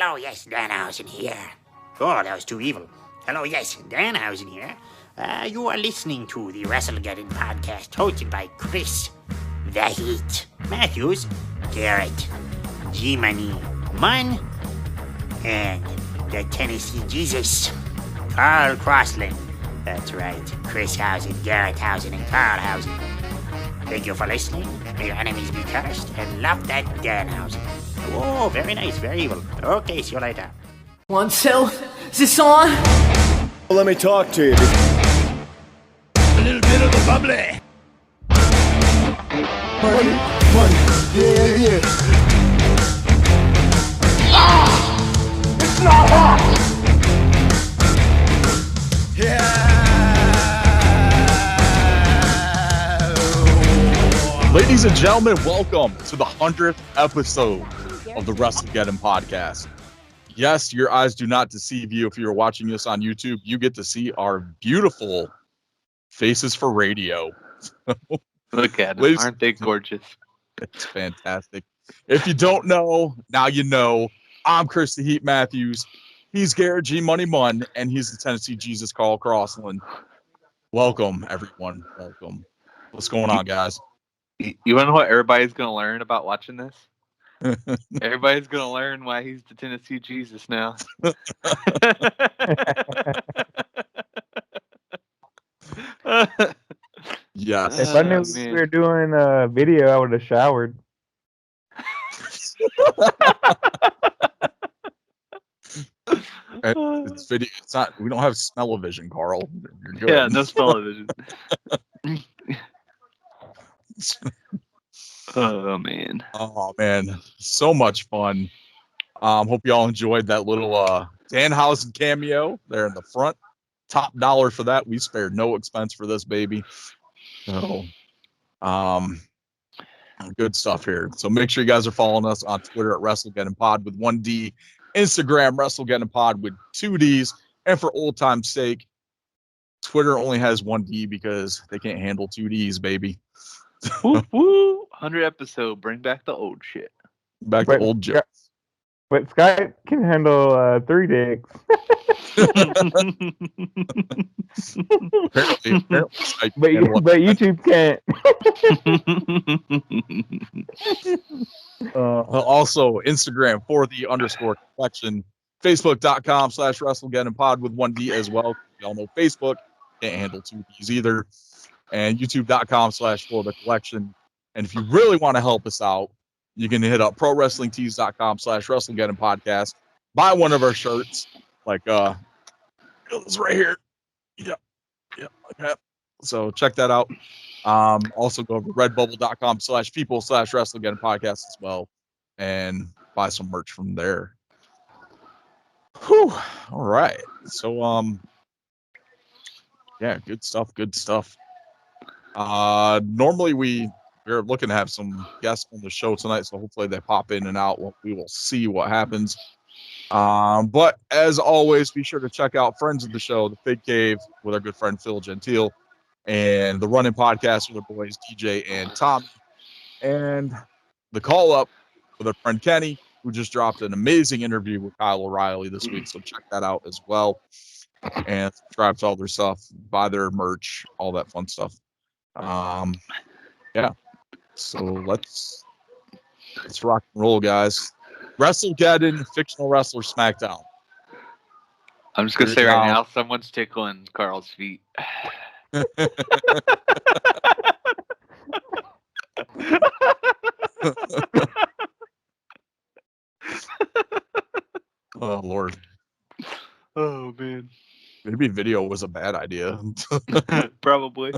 Hello, yes, Danhausen here. Oh, that was too evil. Hello, yes, Danhausen here. You are listening to the Wrestlegeddon podcast hosted by Chris, The Heat, Matthews, Garrett, G-Money, Munn, and the Tennessee Jesus, Carl Crossland. That's right, Chris Housen, Garrett Housen, and Carl Housen. Thank you for listening. May your enemies be cursed, and love that Danhausen. Oh, very nice, very evil. Okay, see you later. 1, 2, is this on? Let me talk to you. A little bit of the bubbly. Money. Yeah. It's not hot. Ladies and gentlemen, welcome to the 100th episode of the Wrestlegeddon podcast. Yes, your eyes do not deceive you. If you're watching this on YouTube, you get to see our beautiful faces for radio. Look at them. Aren't they gorgeous? It's fantastic. If you don't know, now you know. I'm Chris the Heat Matthews. He's Garrett G Money Munn, and he's the Tennessee Jesus Carl Crossland. Welcome, everyone. Welcome. What's going on, guys? You want to know what everybody's going to learn about watching this? Everybody's going to learn why he's the Tennessee Jesus now. Yes. If I knew we were doing a video, I would have showered. It's video. It's not. We don't have smell-o-vision, Carl. You're good. Yeah, no smell-o-vision. Oh man, so much fun. Hope you all enjoyed that little Danhausen cameo there in the front. Top dollar for that. We spared no expense for this baby. So good stuff here. So make sure you guys are following us on Twitter at Wrestlegeddon Pod with 1D, Instagram Wrestlegeddon Pod with 2 Ds, and for old time's sake, Twitter only has 1D because they can't handle 2 Ds, baby. Woo, woo. 100 episode. Bring back the old shit. Back to old jokes. But Skype can handle 3 dicks. apparently but YouTube can't. Also, Instagram for the _collection, Facebook.com/Wrestlegeddon Pod with 1D as well. Y'all know Facebook can't handle 2 Ds either. And YouTube.com/for the collection. And if you really want to help us out, you can hit up ProWrestlingTees.com/Wrestlegeddon Podcast. Buy one of our shirts, like this right here. Yeah, like that. So check that out. Also go over to Redbubble.com/people/Wrestlegeddon Podcast as well, and buy some merch from there. Whew. All right. So yeah, good stuff. Normally we're looking to have some guests on the show tonight, so hopefully they pop in and out. We will see what happens. But as always, be sure to check out friends of the show, The Fig Cave with our good friend Phil Gentile, and the Running Podcast with our boys DJ and Tommy, and the Call Up with our friend Kenny, who just dropped an amazing interview with Kyle O'Reilly this week. So check that out as well, and subscribe to all their stuff, buy their merch, all that fun stuff. Yeah, so let's rock and roll, guys. Wrestlegeddon, fictional wrestler SmackDown. I'm just gonna say right now, someone's tickling Carl's feet. Oh Lord. Oh man. Maybe video was a bad idea. Probably.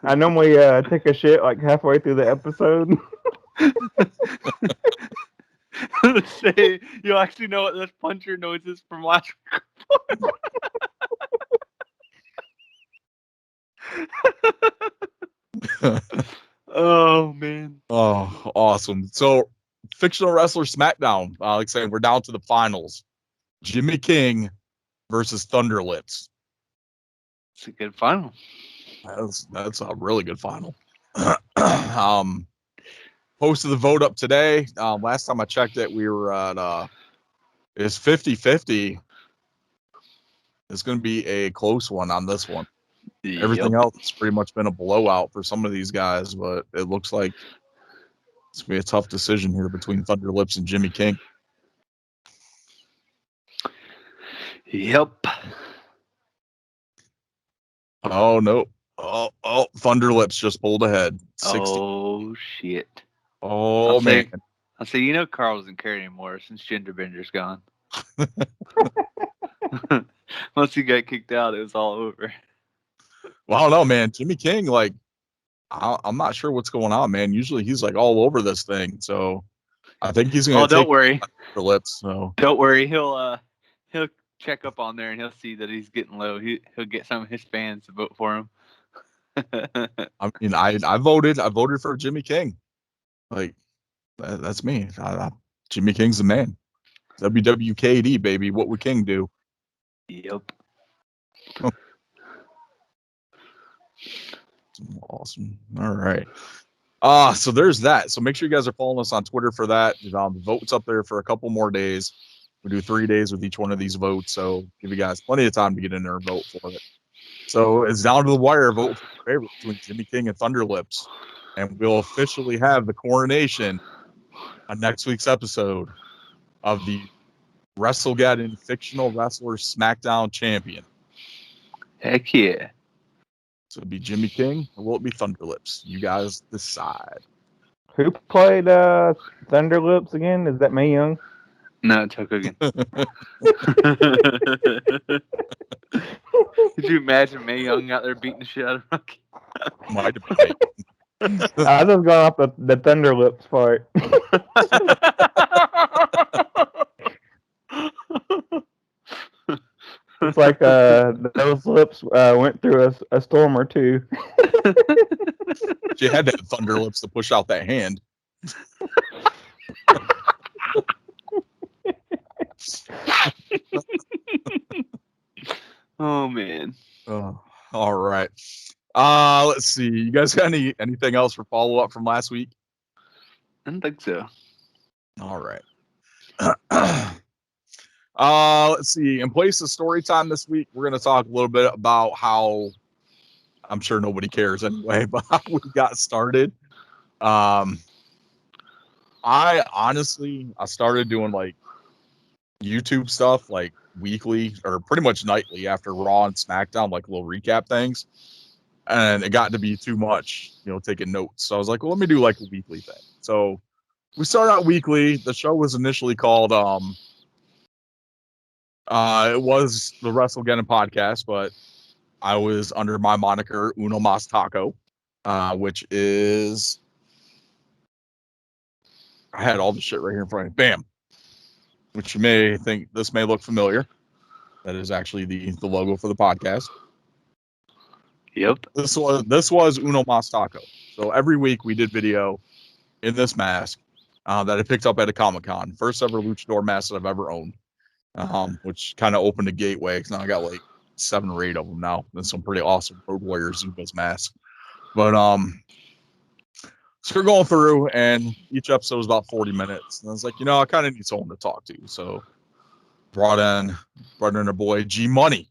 I normally take a shit like halfway through the episode. Say you actually know what this puncher noise is from last week. Oh man. Oh, awesome. So fictional wrestler SmackDown. Like I said, we're down to the finals. Jimmy King versus Thunder Lips. It's a good final. That's a really good final. posted the vote up today. Last time I checked it, we were at it's 50-50. It's going to be a close one on this one. Everything else has pretty much been a blowout for some of these guys, but it looks like it's going to be a tough decision here between Thunder Lips and Jimmy King. Yep. Oh, no. Oh, Thunder Lips just pulled ahead. 60. Oh, shit. Oh, man. I'll say, you know Carl doesn't care anymore since Genderbender's gone. Once he got kicked out, it was all over. Well, I don't know, man. Jimmy King, like, I'm not sure what's going on, man. Usually he's like all over this thing, so I think he's going to don't worry. For Lips. So don't worry, he'll check up on there and he'll see that he's getting low. He'll get some of his fans to vote for him. I mean, I voted for Jimmy King. Like, that's me. Jimmy King's the man. WWKD, baby. What would King do? Yep. Awesome. All right. So there's that. So make sure you guys are following us on Twitter for that. The vote's up there for a couple more days. We do 3 days with each one of these votes, so give you guys plenty of time to get in there and vote for it. So it's down to the wire. Vote for your favorite between Jimmy King and Thunder Lips, and we'll officially have the coronation on next week's episode of the Wrestlegeddon Fictional Wrestler SmackDown Champion. Heck yeah. So it'll be Jimmy King, or will it be Thunder Lips? You guys decide. Who played Thunder Lips again? Is that Mae Young? No, it's Hulk Hogan. Could you imagine Mae Young out there beating the shit out of Rocky? Might have been. I was just going off the Thunder Lips part. It's like those lips went through a storm or two. She had to have Thunder Lips to push out that hand. Oh man. All right. Let's see. You guys got anything else for follow up from last week? I don't think so. All right. Let's see. In place of story time this week, we're going to talk a little bit about how, I'm sure nobody cares anyway, but how we got started. I started doing like YouTube stuff like weekly or pretty much nightly after Raw and SmackDown, like little recap things. And it got to be too much, taking notes. So I was like, well, let me do like a weekly thing. So we started out weekly. The show was initially called, it was the Wrestlegeddon podcast, but I was under my moniker Uno Mas Taco, which is, I had all the shit right here in front of me. Bam. Which you may think this may look familiar. That is actually the logo for the podcast. Yep. This was Uno Mas Taco. So every week we did video in this mask that I picked up at a Comic-Con. First ever luchador mask that I've ever owned, which kind of opened a gateway. Because now I got like 7 or 8 of them now. And some pretty awesome Road Warrior Zubas masks. But so we're going through, and each episode was about 40 minutes. And I was like, I kind of need someone to talk to. So brought in our boy G Money.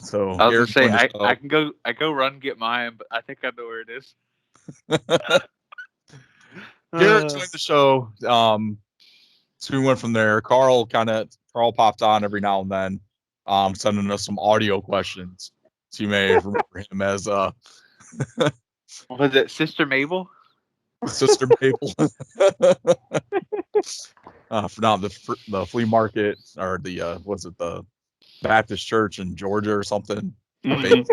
So I was gonna say I can go run and get mine, but I think I know where it is. Garrett joined the show. So we went from there. Carl popped on every now and then, sending us some audio questions. So you may remember him as was it Sister Mabel? Sister Mabel. For now, the flea market or the Baptist church in Georgia or something. We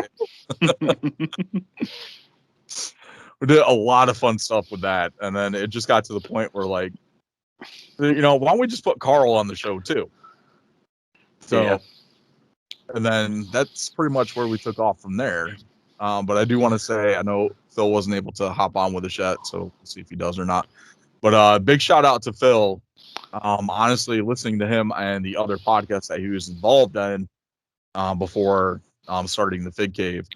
did a lot of fun stuff with that, and then it just got to the point where like, why don't we just put Carl on the show too? So, yeah. And then that's pretty much where we took off from there. But I do want to say, I know Phil wasn't able to hop on with us yet, so we'll see if he does or not. But big shout out to Phil. Honestly, listening to him and the other podcasts that he was involved in before starting the Fig Cave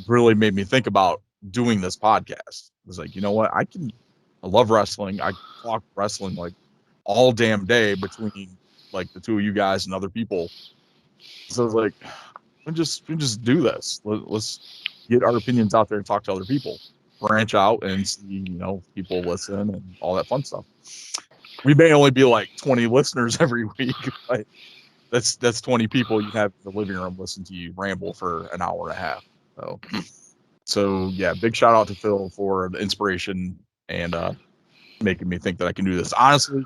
really made me think about doing this podcast. I was like, you know what? I love wrestling. I talk wrestling like all damn day between like the two of you guys and other people. So I was like, we just do this. Let's get our opinions out there and talk to other people, branch out and see, you know, people listen and all that fun stuff. We may only be like 20 listeners every week, but that's 20 people you have in the living room listen to you ramble for an hour and a half. So yeah, big shout out to Phil for the inspiration and making me think that I can do this. Honestly,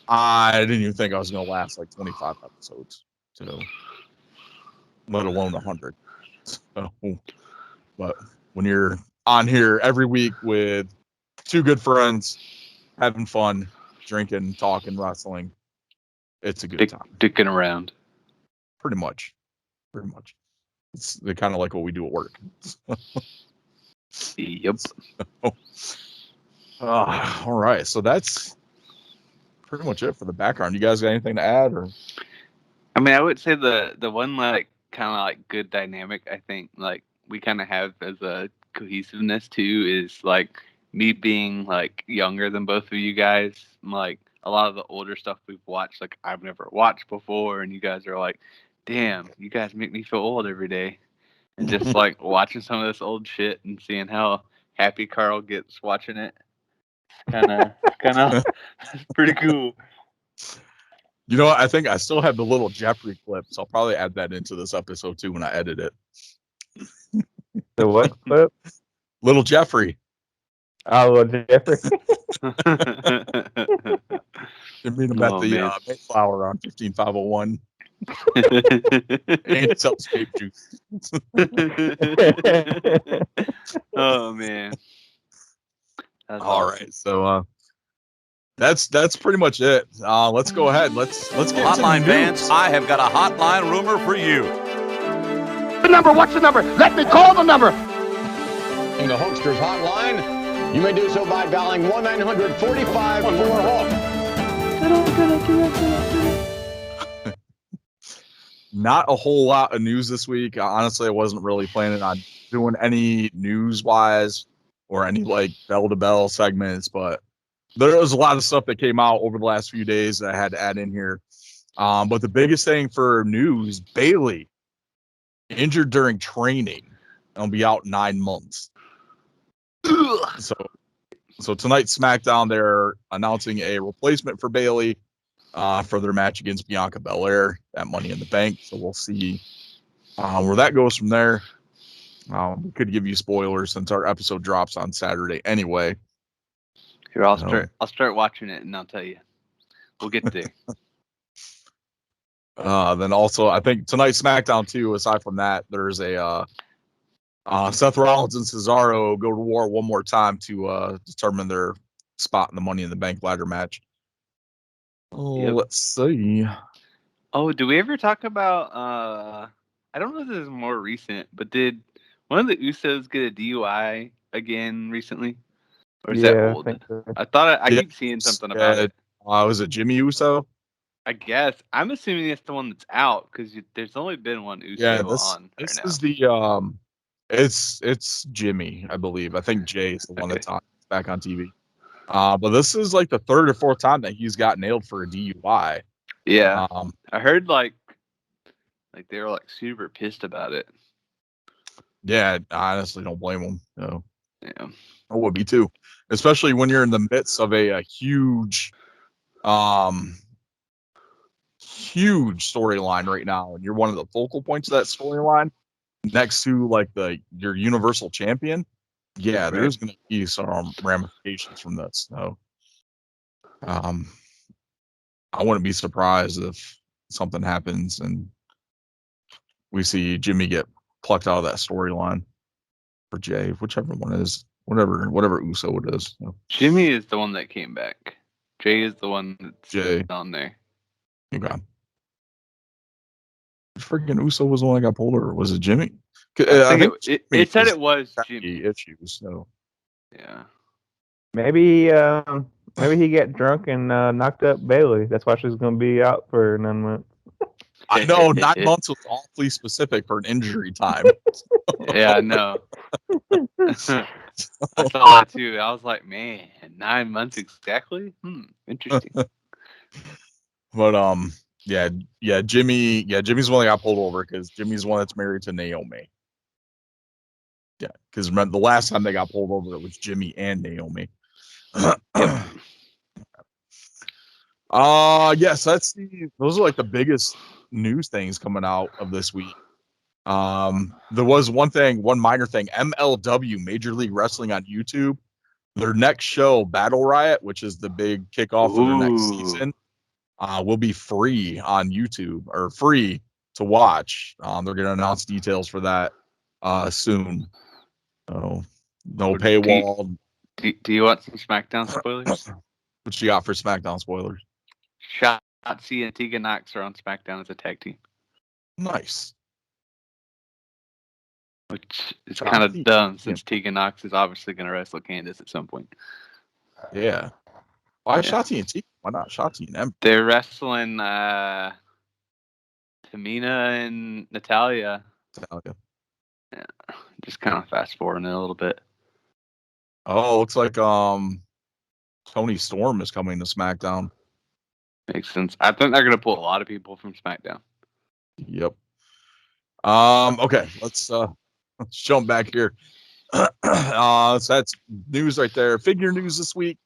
I didn't even think I was going to last like 25 episodes, so let alone 100. So, but when you're on here every week with two good friends, having fun, drinking, talking, wrestling, it's a good time. Dicking around. Pretty much. It's kind of like what we do at work. Yep. All right. So that's pretty much it for the background. You guys got anything to add? Or I mean, I would say the one like kind of like good dynamic I think like we kind of have as a cohesiveness too is like me being like younger than both of you guys. Like a lot of the older stuff we've watched, like I've never watched before, and you guys are like, "Damn, you guys make me feel old every day." And just like watching some of this old shit and seeing how happy Carl gets watching it, kind of pretty cool. you know what? I think I still have the little Jeffrey clip, so I'll probably add that into this episode too when I edit it. The what clip? Little Jeffrey. Oh, well, Jeffrey. You meet him at the Mayflower on 15501. And sells vape juice. Oh man. That's all awesome. Right. So that's pretty much it. Let's go ahead. Let's get hotline fans. I have got a hotline rumor for you. The number, what's the number? Let me call the number. In the Hulkster's hotline, you may do so by dialing 1-945-4HULK. Not a whole lot of news this week. Honestly, I wasn't really planning on doing any news-wise or any like bell-to-bell segments, but there was a lot of stuff that came out over the last few days that I had to add in here. But the biggest thing for news, Bayley injured during training and will be out 9 months. So tonight, SmackDown, they're announcing a replacement for Bayley for their match against Bianca Belair at Money in the Bank. So we'll see where that goes from there. We could give you spoilers since our episode drops on Saturday anyway. Here, I'll start watching it and I'll tell you. We'll get there. Then also, I think tonight SmackDown too. Aside from that, there's a Seth Rollins and Cesaro go to war one more time to determine their spot in the Money in the Bank ladder match. Yep. Let's see. Oh, do we ever talk about? I don't know if this is more recent, but did one of the Usos get a DUI again recently? Or is that old? I thought I keep seeing something about it. Was it Jimmy Uso? I guess I'm assuming it's the one that's out because there's only been one Uso on. This is the it's Jimmy, I believe. I think Jay is the one that's back on TV. But this is like the third or fourth time that he's got nailed for a DUI. Yeah, I heard like they were like super pissed about it. Yeah, I honestly don't blame them. No. Yeah, I would be too, especially when you're in the midst of a huge storyline right now, and you're one of the focal points of that storyline next to like your Universal Champion. Yeah, right. There's going to be some ramifications from this. So, I wouldn't be surprised if something happens and we see Jimmy get plucked out of that storyline for Jay, whichever one is, whatever Uso it is. So. Jimmy is the one that came back. Jay is the one that's on there. Okay. Freaking Uso was the one that got pulled, or was it Jimmy? I think it said it was Jimmy. Issues, so yeah. Maybe he got drunk and knocked up Bayley. That's why she's going to be out for 9 months. I know 9 months was awfully specific for an injury time. Yeah, I know. I saw that too. I was like, man, 9 months exactly? Interesting. But Jimmy's the one that got pulled over because Jimmy's the one that's married to Naomi. Yeah, because remember the last time they got pulled over, it was Jimmy and Naomi. Yes, those are like the biggest news things coming out of this week. There was one minor thing. MLW, Major League Wrestling on YouTube, their next show, Battle Riot, which is the big kickoff of their next season, will be free on YouTube, or free to watch. They're going to announce details for that soon. So no paywall. Do you want some SmackDown spoilers? What you got for SmackDown spoilers? Shotzi and Tegan Knox are on SmackDown as a tag team. Nice. Which is kind of dumb since Tegan Knox is obviously going to wrestle Candice at some point. Yeah. Why Shotzi and Tegan? Why not Shotzi and Ember? They're wrestling Tamina and Natalya. Yeah. Just kind of fast forwarding it a little bit. Oh, looks like Tony Storm is coming to SmackDown. Makes sense. I think they're going to pull a lot of people from SmackDown. Yep. Okay, let's jump back here. So that's news right there. Figure news this week.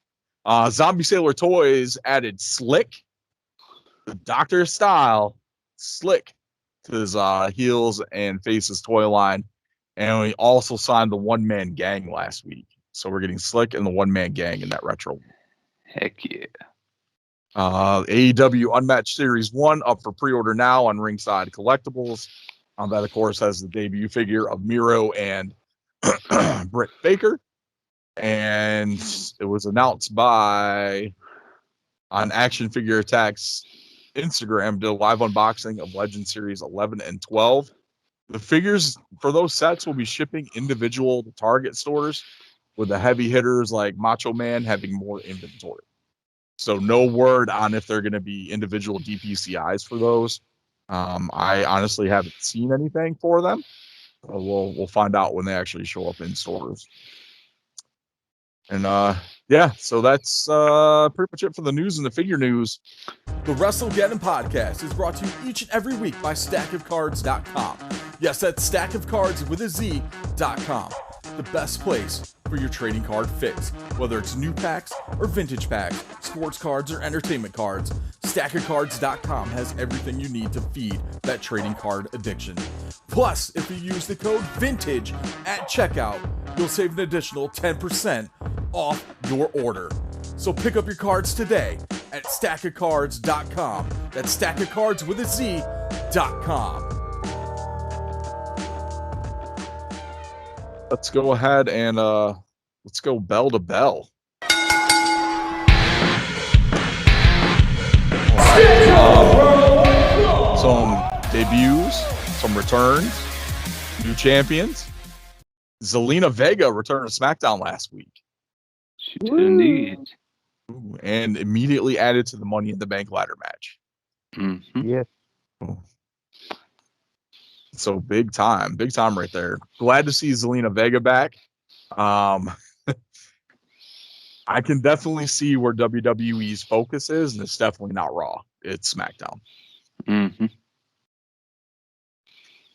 Zombie Sailor Toys added Slick, the Doctor Style Slick, to his heels and faces toy line, and we also signed the One Man Gang last week. So we're getting Slick and the One Man Gang in that retro. Heck yeah. AEW Unmatched Series 1 up for pre-order now on Ringside Collectibles. That, of course, has the debut figure of Miro and Britt Baker. And it was announced on Action Figure Attack's Instagram, did a live unboxing of Legend Series 11 and 12. The figures for those sets will be shipping individual to Target stores, with the heavy hitters like Macho Man having more inventory. So no word on if they're going to be individual DPCIs for those. I honestly haven't seen anything for them. We'll find out when they actually show up in stores. And so that's pretty much it for the news and the figure news. The Wrestlegeddon podcast is brought to you each and every week by StackOfCards.com. Yes, that's StackOfCards with a Z.com. The best place for your trading card fix. Whether it's new packs or vintage packs, sports cards or entertainment cards, StackOfCards.com has everything you need to feed that trading card addiction. Plus, if you use the code VINTAGE at checkout, you'll save an additional 10% off your order. So pick up your cards today at StackOfCards.com. That's StackOfCards with a Z.com. Let's go ahead and let's go bell to bell. Some debuts, some returns, new champions. Zelina Vega returned to SmackDown last week. She did indeed. And immediately added to the Money in the Bank ladder match. Mm-hmm. Yeah. So big time right there. Glad to see Zelina Vega back. I can definitely see where WWE's focus is, and it's definitely not Raw. It's SmackDown. Mm-hmm.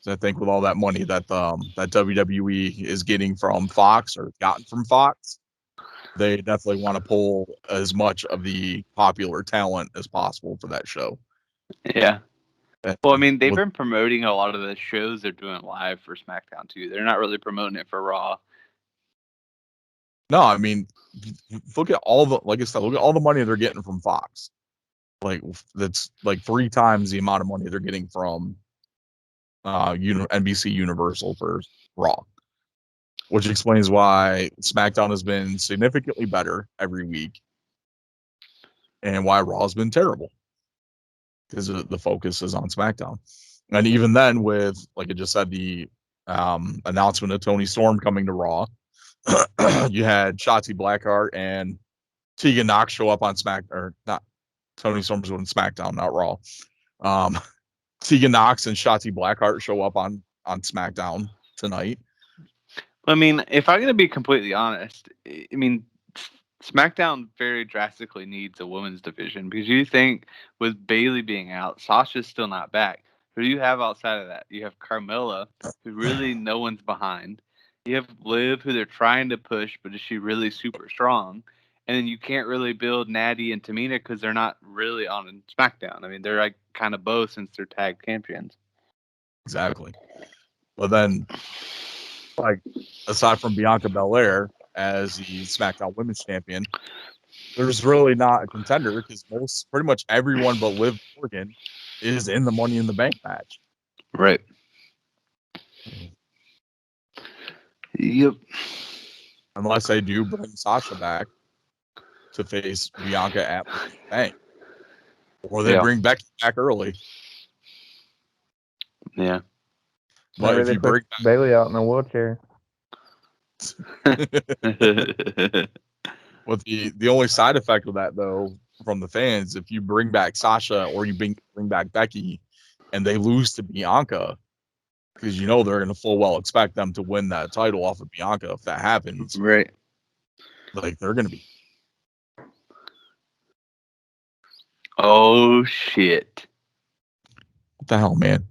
So I think with all that money that that WWE is getting from Fox, or gotten from Fox, they definitely want to pull as much of the popular talent as possible for that show. Yeah. Well, I mean, they've been promoting a lot of the shows they're doing live for SmackDown too. They're not really promoting it for Raw. No, I mean, look at all the, like I said, look at all the money they're getting from Fox. Like, that's like 3 times the amount of money they're getting from NBC Universal for Raw, which explains why SmackDown has been significantly better every week and why Raw has been terrible, because the focus is on SmackDown. And even then, with, like I just said, the announcement of Tony Storm coming to Raw, you had Shotzi Blackheart and Tegan Knox show up on Tony Storm's on SmackDown, not Raw. Tegan Nox and Shotzi Blackheart show up on SmackDown tonight. I mean, if I'm going to be completely honest, I mean, SmackDown very drastically needs a women's division because you think with Bayley being out, Sasha's still not back. Who do you have outside of that? You have Carmella, who really no one's behind. You have Liv, who they're trying to push, but is she really super strong? And then you can't really build Natty and Tamina because they're not really on SmackDown. I mean, they're like kind of both since they're tag champions. Exactly. But then, like, aside from Bianca Belair as the SmackDown Women's Champion, there's really not a contender because pretty much everyone but Liv Morgan is in the Money in the Bank match. Right. Yep. Unless they do bring Sasha back to face Bianca at Money in the Bank. Or they bring Becky back early. Yeah. But Maybe if they you put bring Bailey out in a wheelchair. With the only side effect of that, though, from the fans, if you bring back Sasha or you bring back Becky and they lose to Bianca, because they're going to full well expect them to win that title off of Bianca if that happens. Right. Like, they're going to be. Oh, shit. What the hell, man?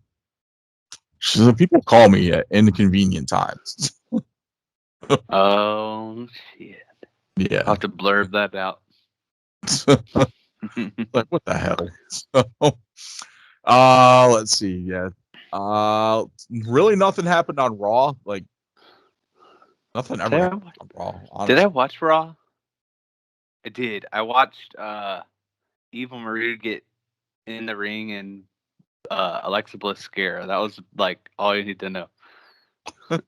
So people call me at inconvenient times. Oh, shit. Yeah. I'll have to blurb that out. Like, what the hell? Let's see. Yeah. Really nothing happened on Raw. Like, nothing ever happened on Raw. Honestly. Did I watch Raw? I did. I watched Eva Marie get in the ring and Alexa Bliss scare her. That was like all you need to know.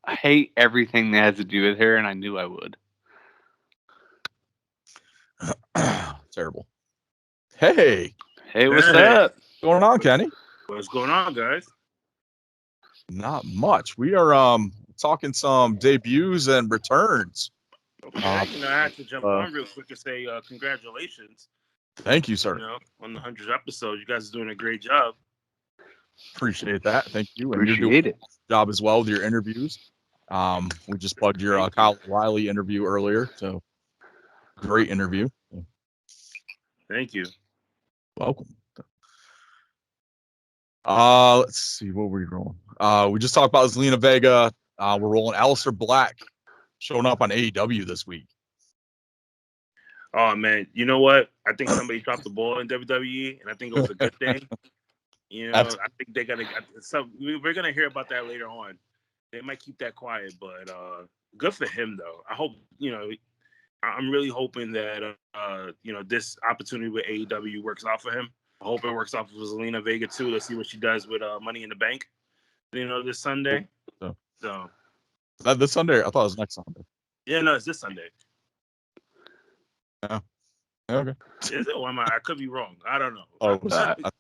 I hate everything that has to do with her, and I knew I would. Terrible. Hey, what's up? What's going on, Kenny? What's going on, guys? Not much. We are talking some debuts and returns. Okay, I had to jump on real quick and say congratulations. Thank you, sir. On the 100th episode, you guys are doing a great job. Appreciate that. Thank you. And Appreciate you're doing it. a job as well with your interviews. We just plugged your Kyle O'Reilly interview earlier, so great interview. Thank you. Welcome. Let's see what we're rolling. We just talked about Zelina Vega. We're rolling Aleister Black showing up on AEW this week. Oh man, you know what? I think somebody dropped the ball in WWE, and I think it was a good thing. I think they're gonna. We're gonna hear about that later on. They might keep that quiet, but good for him though. I hope I'm really hoping that this opportunity with AEW works out for him. I hope it works out for Zelina Vega too. Let's see what she does with Money in the Bank. This Sunday. So this Sunday? I thought it was next Sunday. Yeah, no, it's this Sunday. Yeah. Okay. Is it? Or I could be wrong. I don't know. Oh,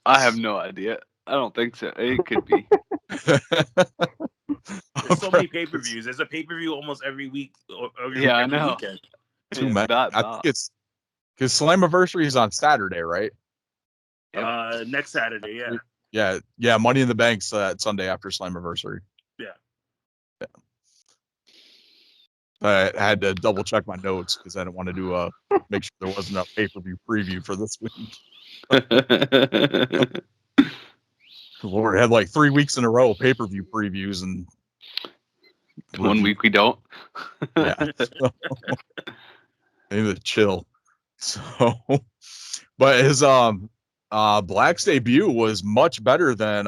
I have no idea. I don't think so. It could be. There's so many pay-per-views. There's a pay-per-view almost every week. Yeah, I know. Weekend. Too many. I think it's because Slammiversary is on Saturday, right? Next Saturday, yeah. Yeah. Money in the Bank's Sunday after Slammiversary. Yeah. I had to double check my notes because I didn't want to do make sure there wasn't a pay-per-view preview for this week. Lord, had like 3 weeks in a row of pay-per-view previews, and 1 week we don't. Yeah. Maybe to chill. So, but his Black's debut was much better than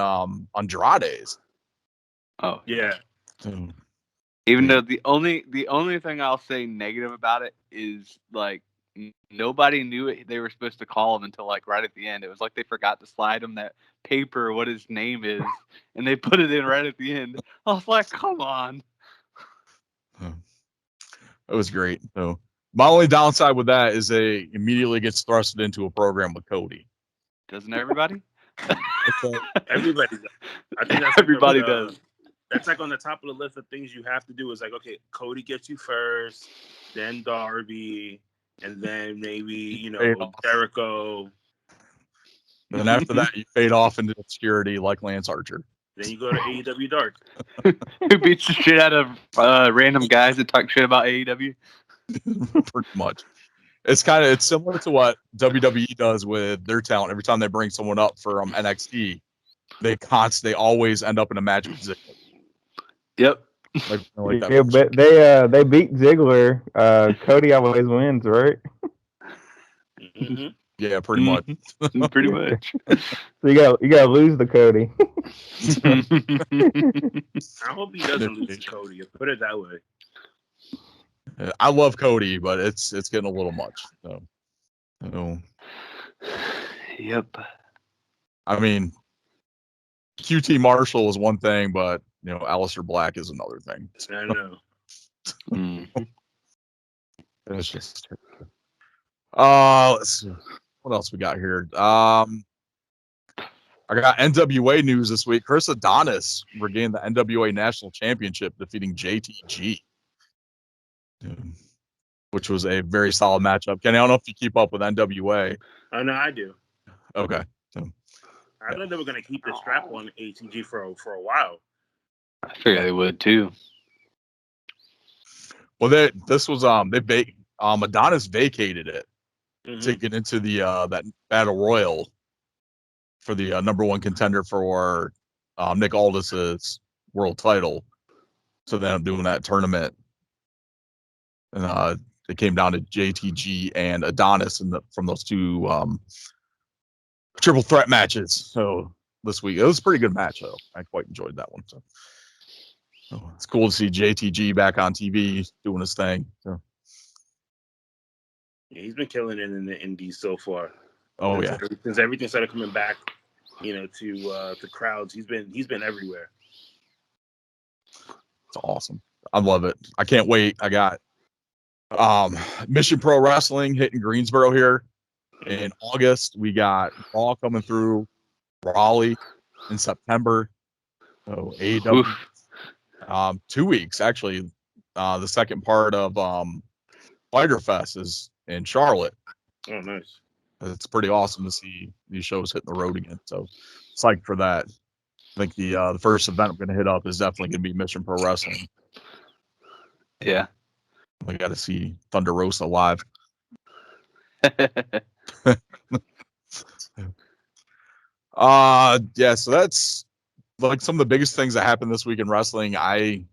Andrade's. Oh yeah. Even though the only thing I'll say negative about it is like nobody knew they were supposed to call him until like right at the end. It was like they forgot to slide him that paper what his name is, and they put it in right at the end. I was like, come on. It was great. So my only downside with that is they immediately gets thrusted into a program with Cody. Doesn't everybody? Everybody does. I think that's everybody does. That's like on the top of the list of things you have to do. Is like, okay, Cody gets you first, then Darby, and then maybe Jericho. Then after that, you fade off into obscurity like Lance Archer. Then you go to AEW Dark. Who beats the shit out of random guys that talk shit about AEW? Pretty much. It's similar to what WWE does with their talent. Every time they bring someone up from NXT, they always end up in a match with Ziggler. Yep. Yeah, but they beat Ziggler. Cody always wins, right? Mm-hmm. Yeah, pretty much. Pretty much. So you gotta lose the Cody. I hope he doesn't lose to Cody. Put it that way. I love Cody, but it's getting a little much. So. Yep. I mean, QT Marshall is one thing, but Aleister Black is another thing. So. I know. It's just. Let's see. What else we got here? I got NWA news this week. Chris Adonis regained the NWA National Championship, defeating JTG, which was a very solid matchup. Kenny, I don't know if you keep up with NWA. I know I do. Okay. I thought they were going to keep the strap on ATG for a while. I figured they would too. Well, Adonis vacated it, taking into the that battle royal for the number one contender for Nick Aldis's world title. So then I'm doing that tournament, and it came down to JTG and Adonis from those two triple threat matches. So this week it was a pretty good match, though. I quite enjoyed that one. So it's cool to see JTG back on TV doing his thing. So. Yeah, he's been killing it in the indies so far. Oh yeah, since everything started coming back, to crowds, he's been everywhere. It's awesome. I love it. I can't wait. I got Mission Pro Wrestling hitting Greensboro here in August. We got Raw coming through Raleigh in September. So AEW. 2 weeks actually. The second part of Fighter Fest is in Charlotte. Oh, nice. It's pretty awesome to see these shows hitting the road again. So psyched for that. I think the first event I'm going to hit up is definitely going to be Mission Pro Wrestling. Yeah. We got to see Thunder Rosa live. Yeah, so that's like some of the biggest things that happened this week in wrestling. I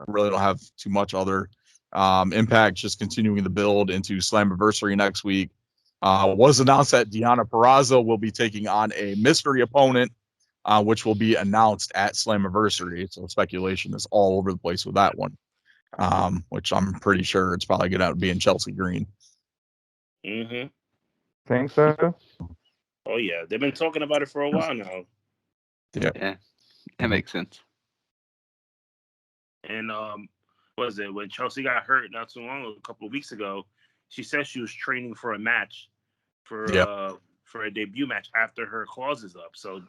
really don't have too much other. Impact just continuing the build into Slammiversary next week. Was announced that Deonna Purrazzo will be taking on a mystery opponent, which will be announced at Slammiversary. So speculation is all over the place with that one, which I'm pretty sure it's probably going to be in Chelsea Green. Mm-hmm. Think so? Oh yeah, they've been talking about it for a while now. Yeah, that makes sense. And was it when Chelsea got hurt not too long, a couple of weeks ago? She said she was training for a match, for a debut match after her clause is up. So,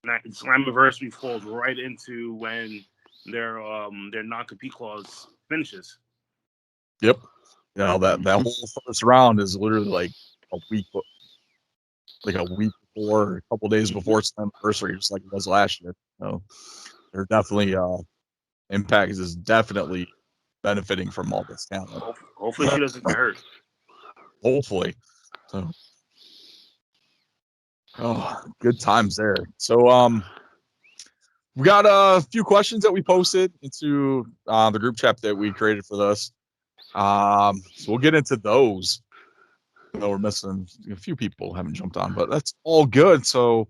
Slammiversary falls right into when their non-compete clause finishes. Yep. That whole first round is literally like a week before, a couple days before Slammiversary, just like it was last year. So they're definitely Impact is definitely benefiting from all this talent. Hopefully she doesn't get hurt. Hopefully. So good times there. So we got a few questions that we posted into the group chat that we created for this. So we'll get into those. We're missing a few people haven't jumped on, but that's all good. So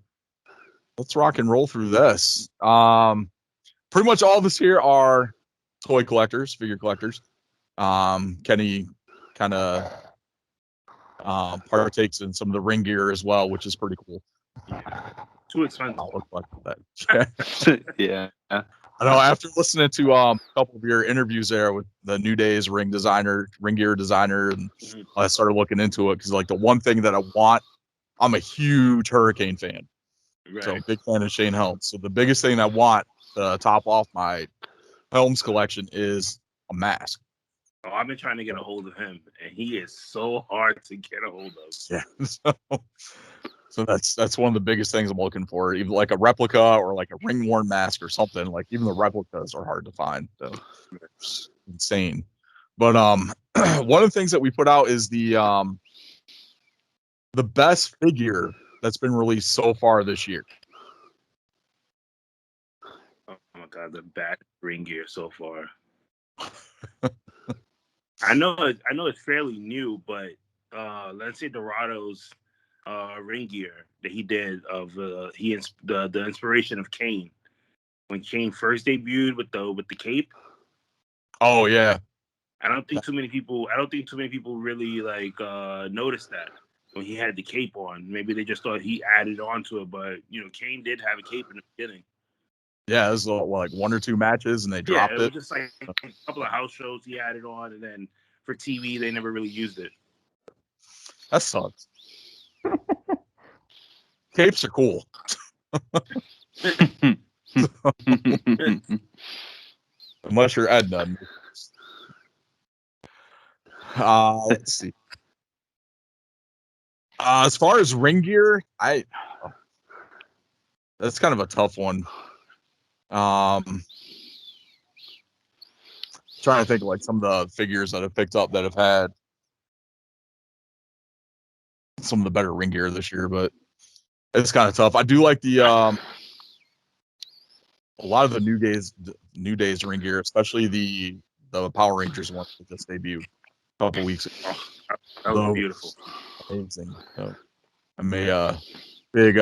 let's rock and roll through this. Pretty much all of us here are toy collectors, figure collectors. Kenny kind of partakes in some of the ring gear as well, which is pretty cool. Too expensive. Yeah. I know. After listening to a couple of your interviews there with the New Day's ring gear designer, and I started looking into it because, like, the one thing that I want, I'm a huge Hurricane fan, so big fan of Shane Helms. So the biggest thing I want to top off my Helms collection is a mask. Oh, I've been trying to get a hold of him, and he is so hard to get a hold of. Yeah. So that's one of the biggest things I'm looking for. Even like a replica or like a ring worn mask or something. Like even the replicas are hard to find. So it's insane. But one of the things that we put out is the best figure that's been released so far this year. Oh my god, the best ring gear so far. I know it's fairly new, but let's say Dorado's ring gear that he did of the inspiration of Kane when Kane first debuted with the cape. Oh yeah. I don't think too many people really like noticed that when he had the cape on. Maybe they just thought he added on to it, but Kane did have a cape in the beginning. Yeah, it was like 1 or 2 matches, and they dropped it. It was just like a couple of house shows he had it on, and then for TV they never really used it. That sucks. Capes are cool. Unless you're Edna. Let's see. As far as ring gear, that's kind of a tough one. Trying to think of like some of the figures that I've picked up that have had some of the better ring gear this year, but it's kind of tough. I do like the a lot of the New Days ring gear, especially the Power Rangers one that just debuted a couple weeks ago. That was beautiful. Amazing. So I'm a big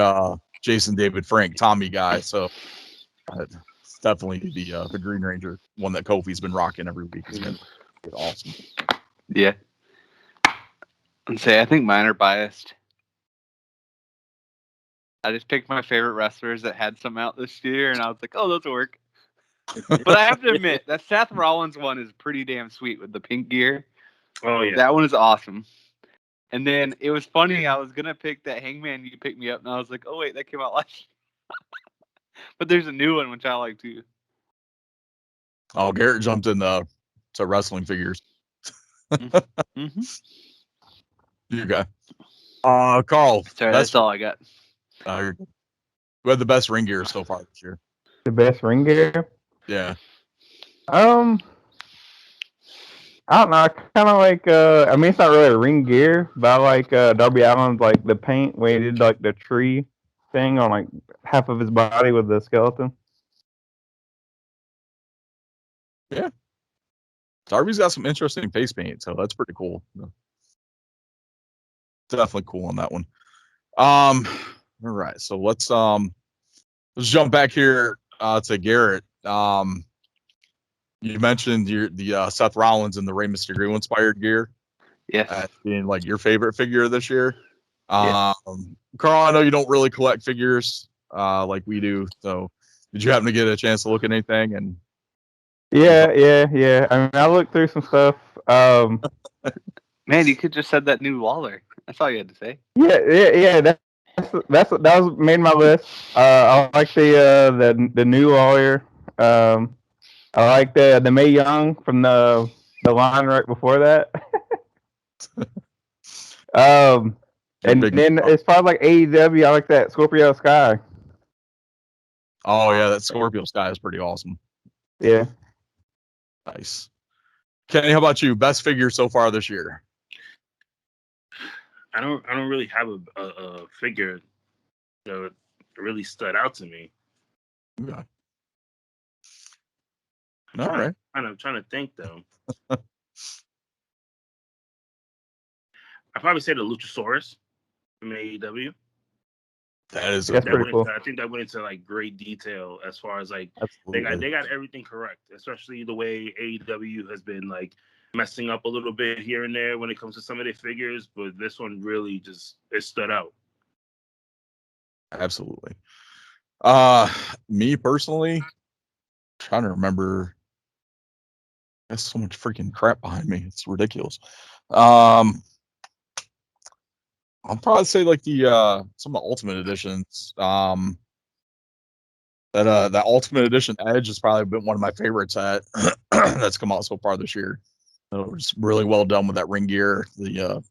Jason David Frank Tommy guy, so it's definitely the Green Ranger one that Kofi's been rocking every week. It's been awesome. Yeah. And say I think mine are biased. I just picked my favorite wrestlers that had some out this year, and I was like, oh, those will work. But I have to admit, that Seth Rollins one is pretty damn sweet with the pink gear. Oh, yeah. That one is awesome. And then it was funny, I was going to pick that Hangman You Pick Me Up, and I was like, oh, wait, that came out last year. But there's a new one, which I like, too. Oh, Garrett jumped in to wrestling figures. Mm-hmm. You got Carl. Sorry, that's all I got. Who had the best ring gear so far this year? The best ring gear? Yeah. I don't know. I kind of like. I mean, it's not really a ring gear, but I like Darby Allin's like the paint where he did like the tree thing on like half of his body with the skeleton. Yeah. Darby's got some interesting face paint, so that's pretty cool. Definitely cool on that one. All right, so let's jump back here to Garrett. You mentioned the Seth Rollins and the Rey Mysterio inspired gear. Yes. Being like your favorite figure this year. Yes. Carl, I know you don't really collect figures like we do. So did you happen to get a chance to look at anything? And Yeah. I mean, I looked through some stuff. Man, you could just said that new Waller. That's all you had to say. Yeah. That was made my list. I like the new lawyer. I like the Mae Young from the line right before that. And then as far as like AEW, I like that Scorpio Sky. Oh yeah, that Scorpio Sky is pretty awesome. Yeah. Nice. Kenny, how about you? Best figure so far this year? I don't really have a figure that really stood out to me. Yeah. All right. I'm trying to think though. I'd probably say the Luchasaurus from AEW. That's pretty cool. I think that went into like great detail as far as like Absolutely. they got everything correct, especially the way AEW has been like messing up a little bit here and there when it comes to some of their figures, but this one really it stood out. Absolutely. Me personally, trying to remember. There's so much freaking crap behind me. It's ridiculous. I'll probably say like the some of the Ultimate Editions. That Ultimate Edition Edge has probably been one of my favorites that's come out so far this year. It was really well done with that ring gear, the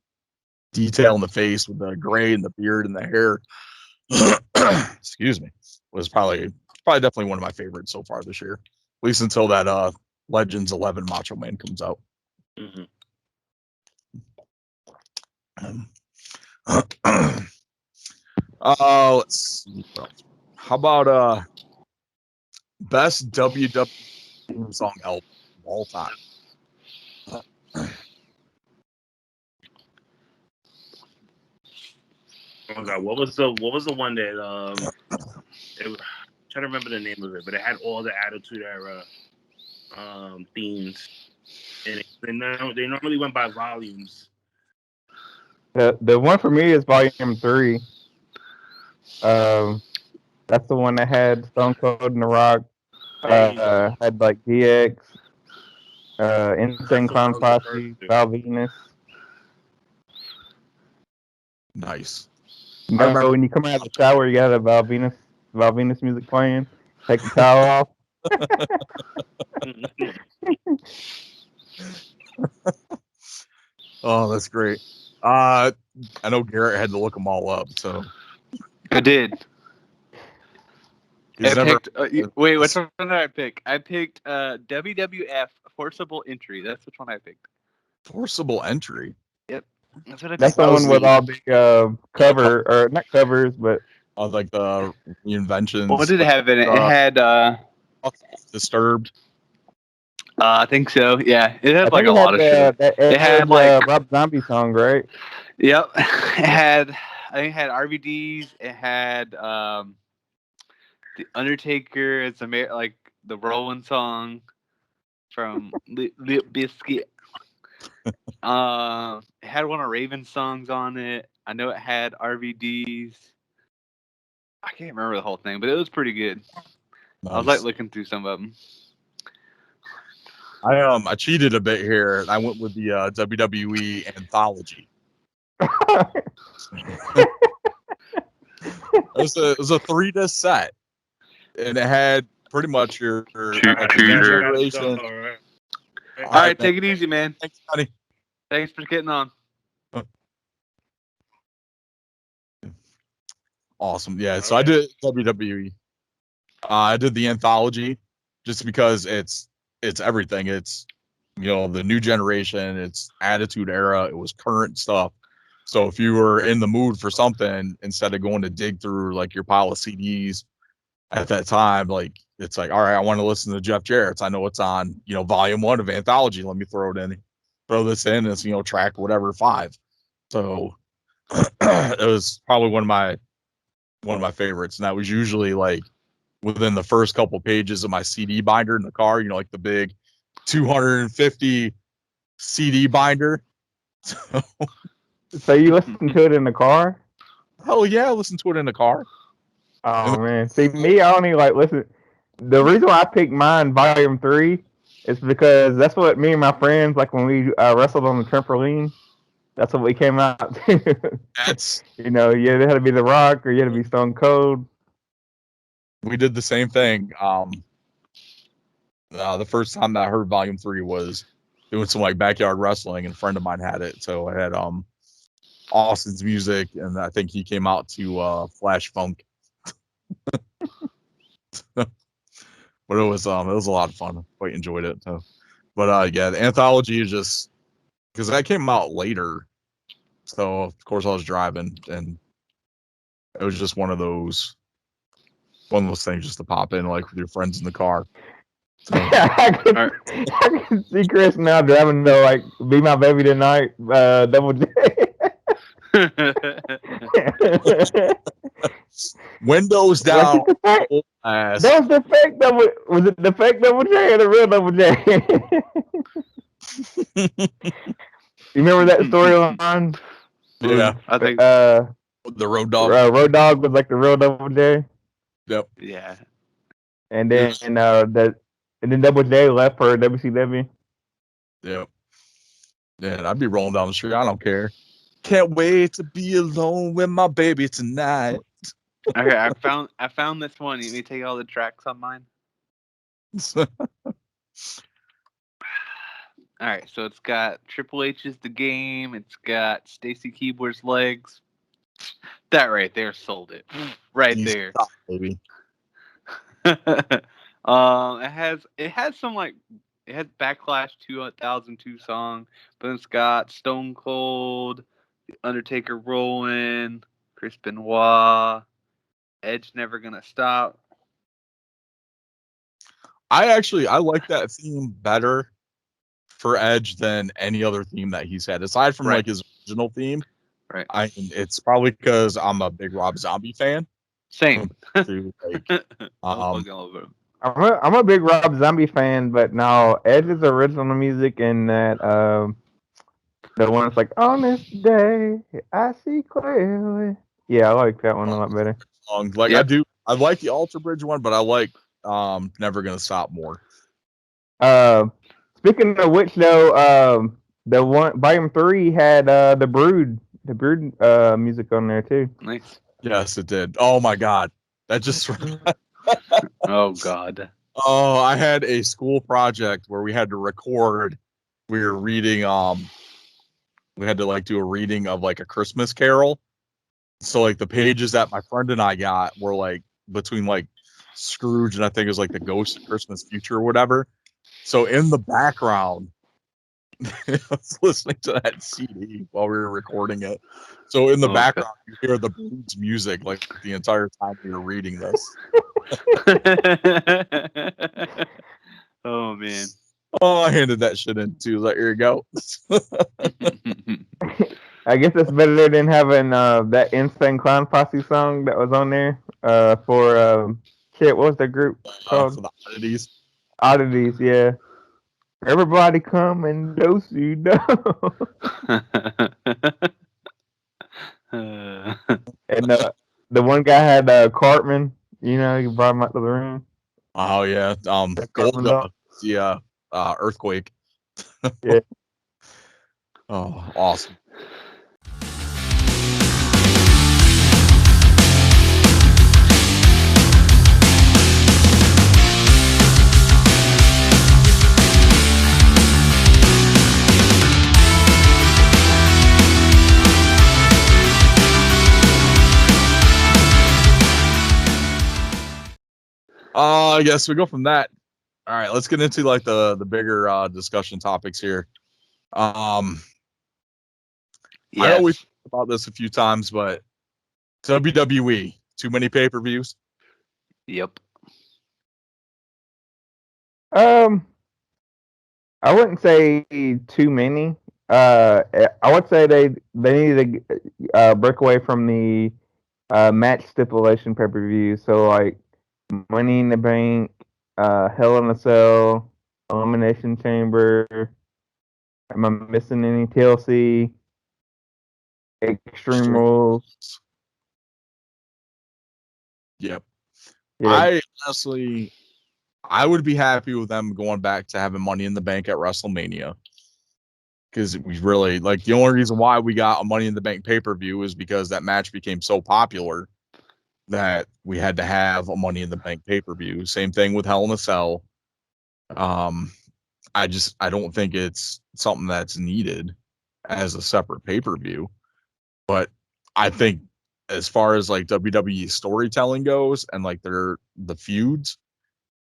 detail in the face with the gray and the beard and the hair. Excuse me. Was probably definitely one of my favorites so far this year. At least until that Legends 11 Macho Man comes out. Mm-hmm. Let's see. How about best WWE theme song album of all time? Oh God, what was the one that I'm trying to remember the name of it, but it had all the Attitude Era themes, and they normally went by volumes. The one for me is Volume 3. That's the one that had Stone Cold and The Rock. Had like DX, Insane Clown Posse, Val Venus. Nice. You know, when you come out of the shower, you got a Val Venus music playing. Take the towel off. Oh, that's great. I know Garrett had to look them all up, so I did. Wait, which one did I pick? I picked WWF Forcible Entry. That's which one I picked. Forcible Entry. Yep, that's what I picked. That's the one with all the cover or not covers, but like the reinventions. What did it have in it? It had Disturbed. I think so. Yeah, it had like a lot of shit. It had like Rob Zombie song, right? Yep. I think it had RVDs. It had the Undertaker. It's like the Rolling song from Lip Biscuit. It had one of Raven's songs on it. I know it had RVDs. I can't remember the whole thing, but it was pretty good. Nice. I was like looking through some of them. I cheated a bit here. I went with the WWE Anthology. It was a 3-disc set, and it had pretty much your generation. All right, take it easy, man. Thanks, buddy. Thanks for getting on. Awesome. Yeah, so I did WWE. I did the Anthology just because it's everything. It's, you know, the new generation, it's Attitude Era, it was current stuff. So if you were in the mood for something, instead of going to dig through like your pile of CDs at that time, like it's like, all right, I want to listen to Jeff Jarrett's. I know it's on, you know, volume 1 of Anthology. Let me throw this in. It's, you know, track whatever 5. So it was probably one of my favorites. And that was usually like within the first couple pages of my CD binder in the car, you know, like the big 250 CD binder. So you listen to it in the car? Hell yeah, I listen to it in the car. Oh man, see me, I only like listen. The reason why I picked mine Volume 3 is because that's what me and my friends, like when we wrestled on the trampoline, that's what we came out to. That's, you know, you had to be The Rock or you had to be Stone Cold. We did the same thing. The first time that I heard Volume 3 was doing some like backyard wrestling, and a friend of mine had it. So I had Austin's music, and I think he came out to Flash Funk. But it was a lot of fun. Quite enjoyed it. So. But yeah, the Anthology is just because that came out later. So of course I was driving, and it was just one of those things just to pop in like with your friends in the car. So, I can see Chris now driving to like Be My Baby Tonight, Double J. Windows down. That was the fake double. Was it the fake Double J or the real Double J? You remember that storyline? Yeah, I think the Road Dogg. Road Dogg was like the real Double J. Yep. Yeah. And then then Double J left for WCW. Yep. Yeah, I'd be rolling down the street. I don't care. Can't wait to be alone with my baby tonight. Okay, I found this one. You need to take all the tracks on mine. All right, so it's got Triple H's The Game. It's got Stacy Keibler's Legs. That right there sold it. Right Easy there. stop, baby. It has some like it has Backlash 2002 song, but it's got Stone Cold, The Undertaker rolling, Chris Benoit, Edge Never Gonna Stop. I like that theme better for Edge than any other theme that he's had, aside from like his original theme. Right. It's probably because I'm a big Rob Zombie fan. Same. I'm a big Rob Zombie fan, but no, Edge's original music and that the one that's like on this day I see clearly. Yeah, I like that one a lot better. Like I like the Alter Bridge one, but I like Never Gonna Stop more. Speaking of which, though, the one Volume 3 had the Brood music on there too. Nice. Yes, it did. Oh my God, that just. Oh God. Oh, I had a school project where we had to record. We were reading. We had to like do a reading of like a Christmas Carol. So like the pages that my friend and I got were like between like Scrooge and I think it was like the Ghost of Christmas Future or whatever. So in the background, I was listening to that CD while we were recording it. So in the background, you hear the Brood's music like the entire time we were reading this. Oh man. Oh, I handed that shit in too. Like, here you go. I guess it's better than having that Insane Clown Posse song that was on there for shit. What was the group called? For the Oddities. Oddities, yeah. Everybody come and dose you down. And the one guy had Cartman. You know, you brought him out to the room. Oh yeah, Golda, the earthquake. Yeah. Oh, awesome. I guess we go from that. All right, let's get into like the bigger discussion topics here. I know we've talked about this a few times, but WWE, too many pay-per-views? Yep. I wouldn't say too many. I would say they need to break away from the match stipulation pay-per-views. So like Money in the Bank, Hell in a Cell, Elimination Chamber. Am I missing any? TLC, Extreme Rules. Yep. Yeah. I honestly, I would be happy with them going back to having Money in the Bank at WrestleMania. Because we really like the only reason why we got a Money in the Bank pay-per-view is because that match became so popular that we had to have a Money in the Bank pay-per-view. Same thing with Hell in a Cell. I don't think it's something that's needed as a separate pay-per-view. But I think as far as like WWE storytelling goes and like the feuds,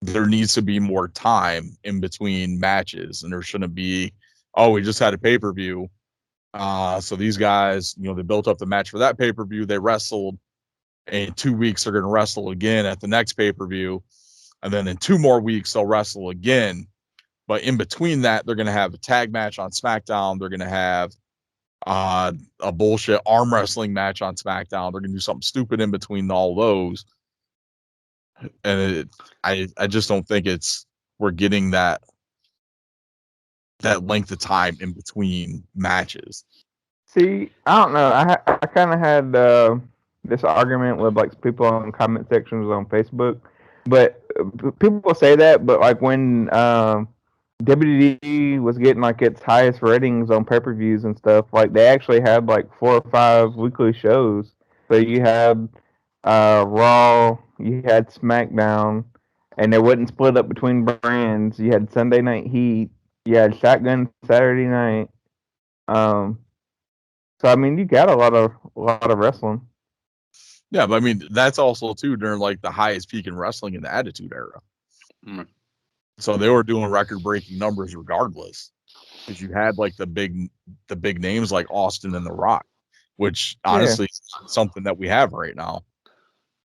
there needs to be more time in between matches, and there shouldn't be, oh, we just had a pay-per-view. So these guys, you know, they built up the match for that pay-per-view, they wrestled, and in 2 weeks they're going to wrestle again at the next pay-per-view, and then in 2 more weeks they'll wrestle again. But in between that, they're going to have a tag match on SmackDown. They're going to have a bullshit arm wrestling match on SmackDown. They're going to do something stupid in between all those. And I just don't think we're getting that length of time in between matches. See, I don't know. I kind of had this argument with like people on comment sections on Facebook, but people say that, but like when WWE was getting like its highest ratings on pay-per-views and stuff, like they actually had like 4 or 5 weekly shows. So you had Raw, you had SmackDown, and they wasn't split up between brands. You had Sunday Night Heat, You had Shotgun Saturday night. So I mean, you got a lot of wrestling. Yeah, but I mean, that's also too during like the highest peak in wrestling in the Attitude Era. Mm. So they were doing record-breaking numbers regardless, because you had like the big names like Austin and The Rock, which honestly is something that we have right now.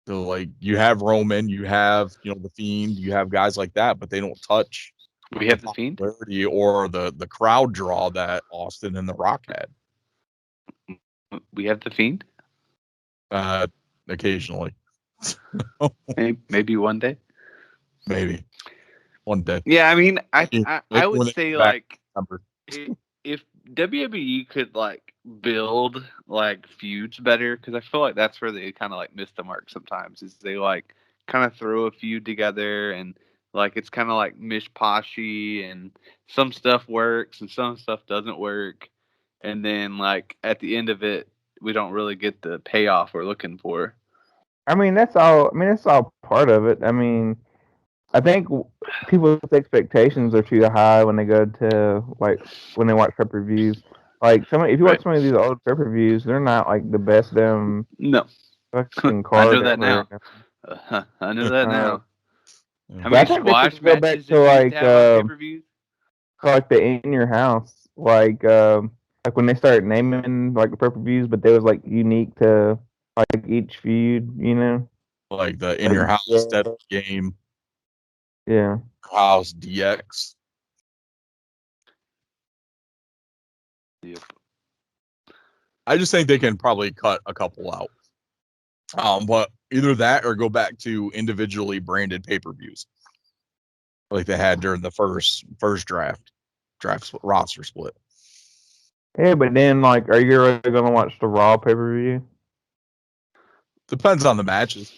So like you have Roman, you have the Fiend, you have guys like that, but they don't touch. We have the Fiend or the crowd draw that Austin and The Rock had. We have the Fiend. Occasionally. Maybe one day. Maybe one day. Yeah, I mean, I would say like if WWE could like build like feuds better, because I feel like that's where they kind of like miss the mark sometimes. Is they like kind of throw a feud together and like it's kind of like mishpashy and some stuff works and some stuff doesn't work, and then like at the end of it, we don't really get the payoff we're looking for. I mean, that's all. I mean, that's all part of it. I mean, I think people's expectations are too high when they go to when they watch pay-per-views. Like if you watch some of these old pay-per-views, they're not like the best damn fucking card. I know that now. I know that now. How But I many think squash they should go back matches to did we used to have on pay-per-views? like the In Your House, like when they started naming like the pay-per-views, but they was like unique to like each feud, like the In Your House Dead Game. Yeah. House DX. Yep. I just think they can probably cut a couple out. But either that or go back to individually branded pay-per-views, like they had during the first draft roster split. Yeah, but then like, are you really gonna watch the Raw pay-per-view? Depends on the matches.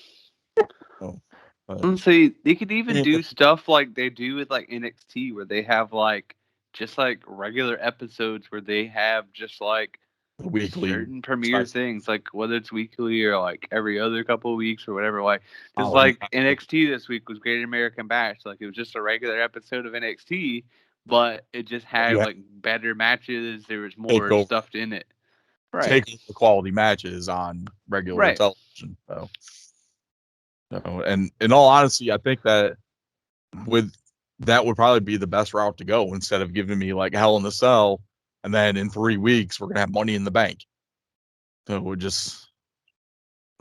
See, they could even do stuff like they do with like NXT, where they have like just like regular episodes where they have just like weekly certain premiere things, like whether it's weekly or like every other couple of weeks or whatever. Like, because like NXT this week was Great American Bash, like it was just a regular episode of NXT, but it just had like better matches. There was more stuff in it. Right. Take the quality matches on regular television. So, and in all honesty, I think that would probably be the best route to go, instead of giving me like Hell in a Cell, and then in 3 weeks we're gonna have Money in the Bank. So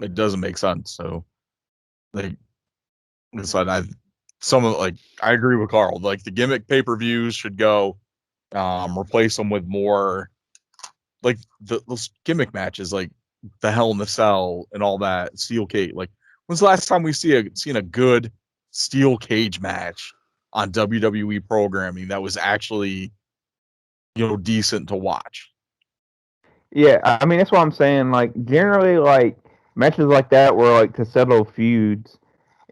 it doesn't make sense. So like I agree with Carl. Like the gimmick pay-per-views should go, replace them with more like those gimmick matches, like the Hell in a Cell and all that, steel cage. Like, when's the last time we seen a good steel cage match on WWE programming that was actually decent to watch? Yeah, I mean, that's what I'm saying. Like, generally, like matches like that were like to settle feuds.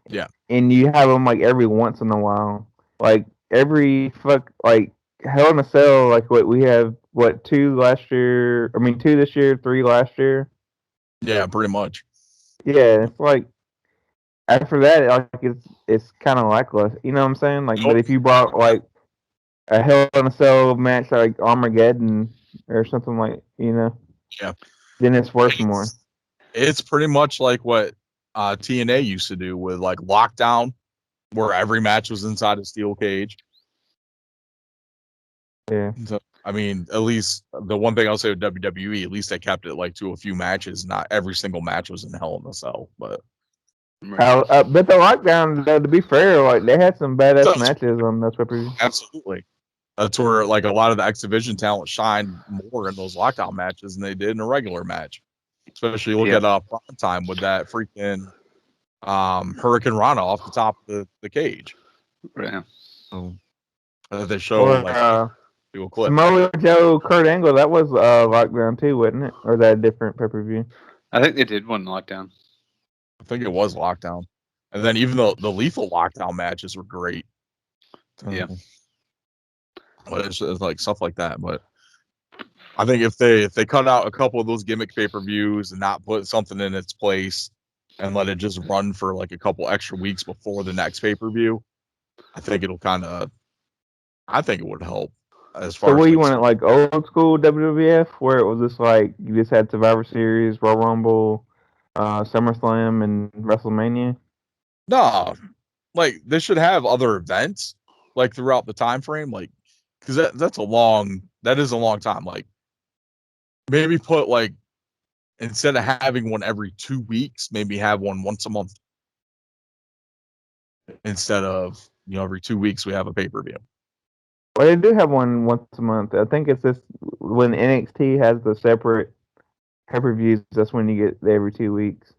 Yeah, and you have them like every once in a while, like like Hell in a Cell. Like what we have, 2 last year? I mean, 2 this year, 3 last year. Yeah, pretty much. Yeah, it's like after that, like it's kind of lackluster. You know what I'm saying? Like, but if you brought like a Hell in a Cell match, like Armageddon or something like, yeah, then it's worth more. It's pretty much like what TNA used to do with like Lockdown, where every match was inside a steel cage. Yeah. So, I mean, at least the one thing I'll say with WWE, at least they kept it like to a few matches. Not every single match was in Hell in a Cell, but. But the Lockdown, to be fair, like they had some badass matches on those pay-per-views. Absolutely. That's where like a lot of the X Division talent shined more in those Lockdown matches than they did in a regular match. Especially look at Prime Time with that freaking Hurricane Rana off the top of the cage. Right. So they show do a clip. Samoa Joe, Kurt Angle, that was Lockdown too, wasn't it? Or that a different pay-per-view? I think they did one Lockdown. I think it was Lockdown. And then even the Lethal Lockdown matches were great. Yeah. But it's like stuff like that. But I think if they cut out a couple of those gimmick pay-per-views and not put something in its place and let it just run for like a couple extra weeks before the next pay-per-view, I think it'll kind of I think it would help as So far what as you want it like old school WWF, where it was just like you just had Survivor Series, Royal Rumble, SummerSlam, and WrestleMania? no, like they should have other events like throughout the time frame, like because that is a long time. Like maybe put like instead of having one every 2 weeks, maybe have one once a month instead of every 2 weeks we have a pay-per-view. Well, they do have one once a month. I think it's just when NXT has the separate pay-per-views. That's when you get every 2 weeks.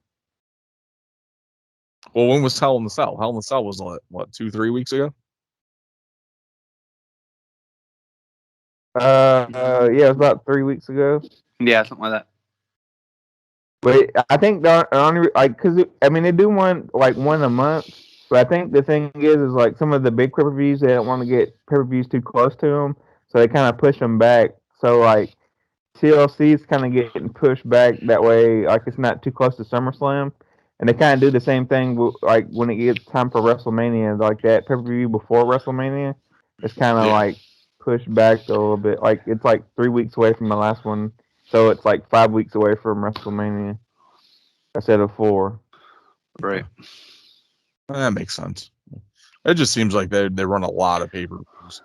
Well, when was Hell in the Cell? Hell in the Cell was what 2-3 weeks ago. Yeah, it was about 3 weeks ago. Yeah, something like that. But I think the only like because I mean they do one a month. But I think the thing is like some of the big pay-per-views they don't want to get pay-per-views too close to them, so they kind of push them back. So like TLC is kind of getting pushed back that way, like it's not too close to SummerSlam, and they kind of do the same thing like when it gets time for WrestleMania, like that pay-per-view before WrestleMania, it's kind of like pushed back a little bit. Like it's like 3 weeks away from the last one, so it's like 5 weeks away from WrestleMania instead of 4. Right. That makes sense. It just seems like they run a lot of pay-per-views.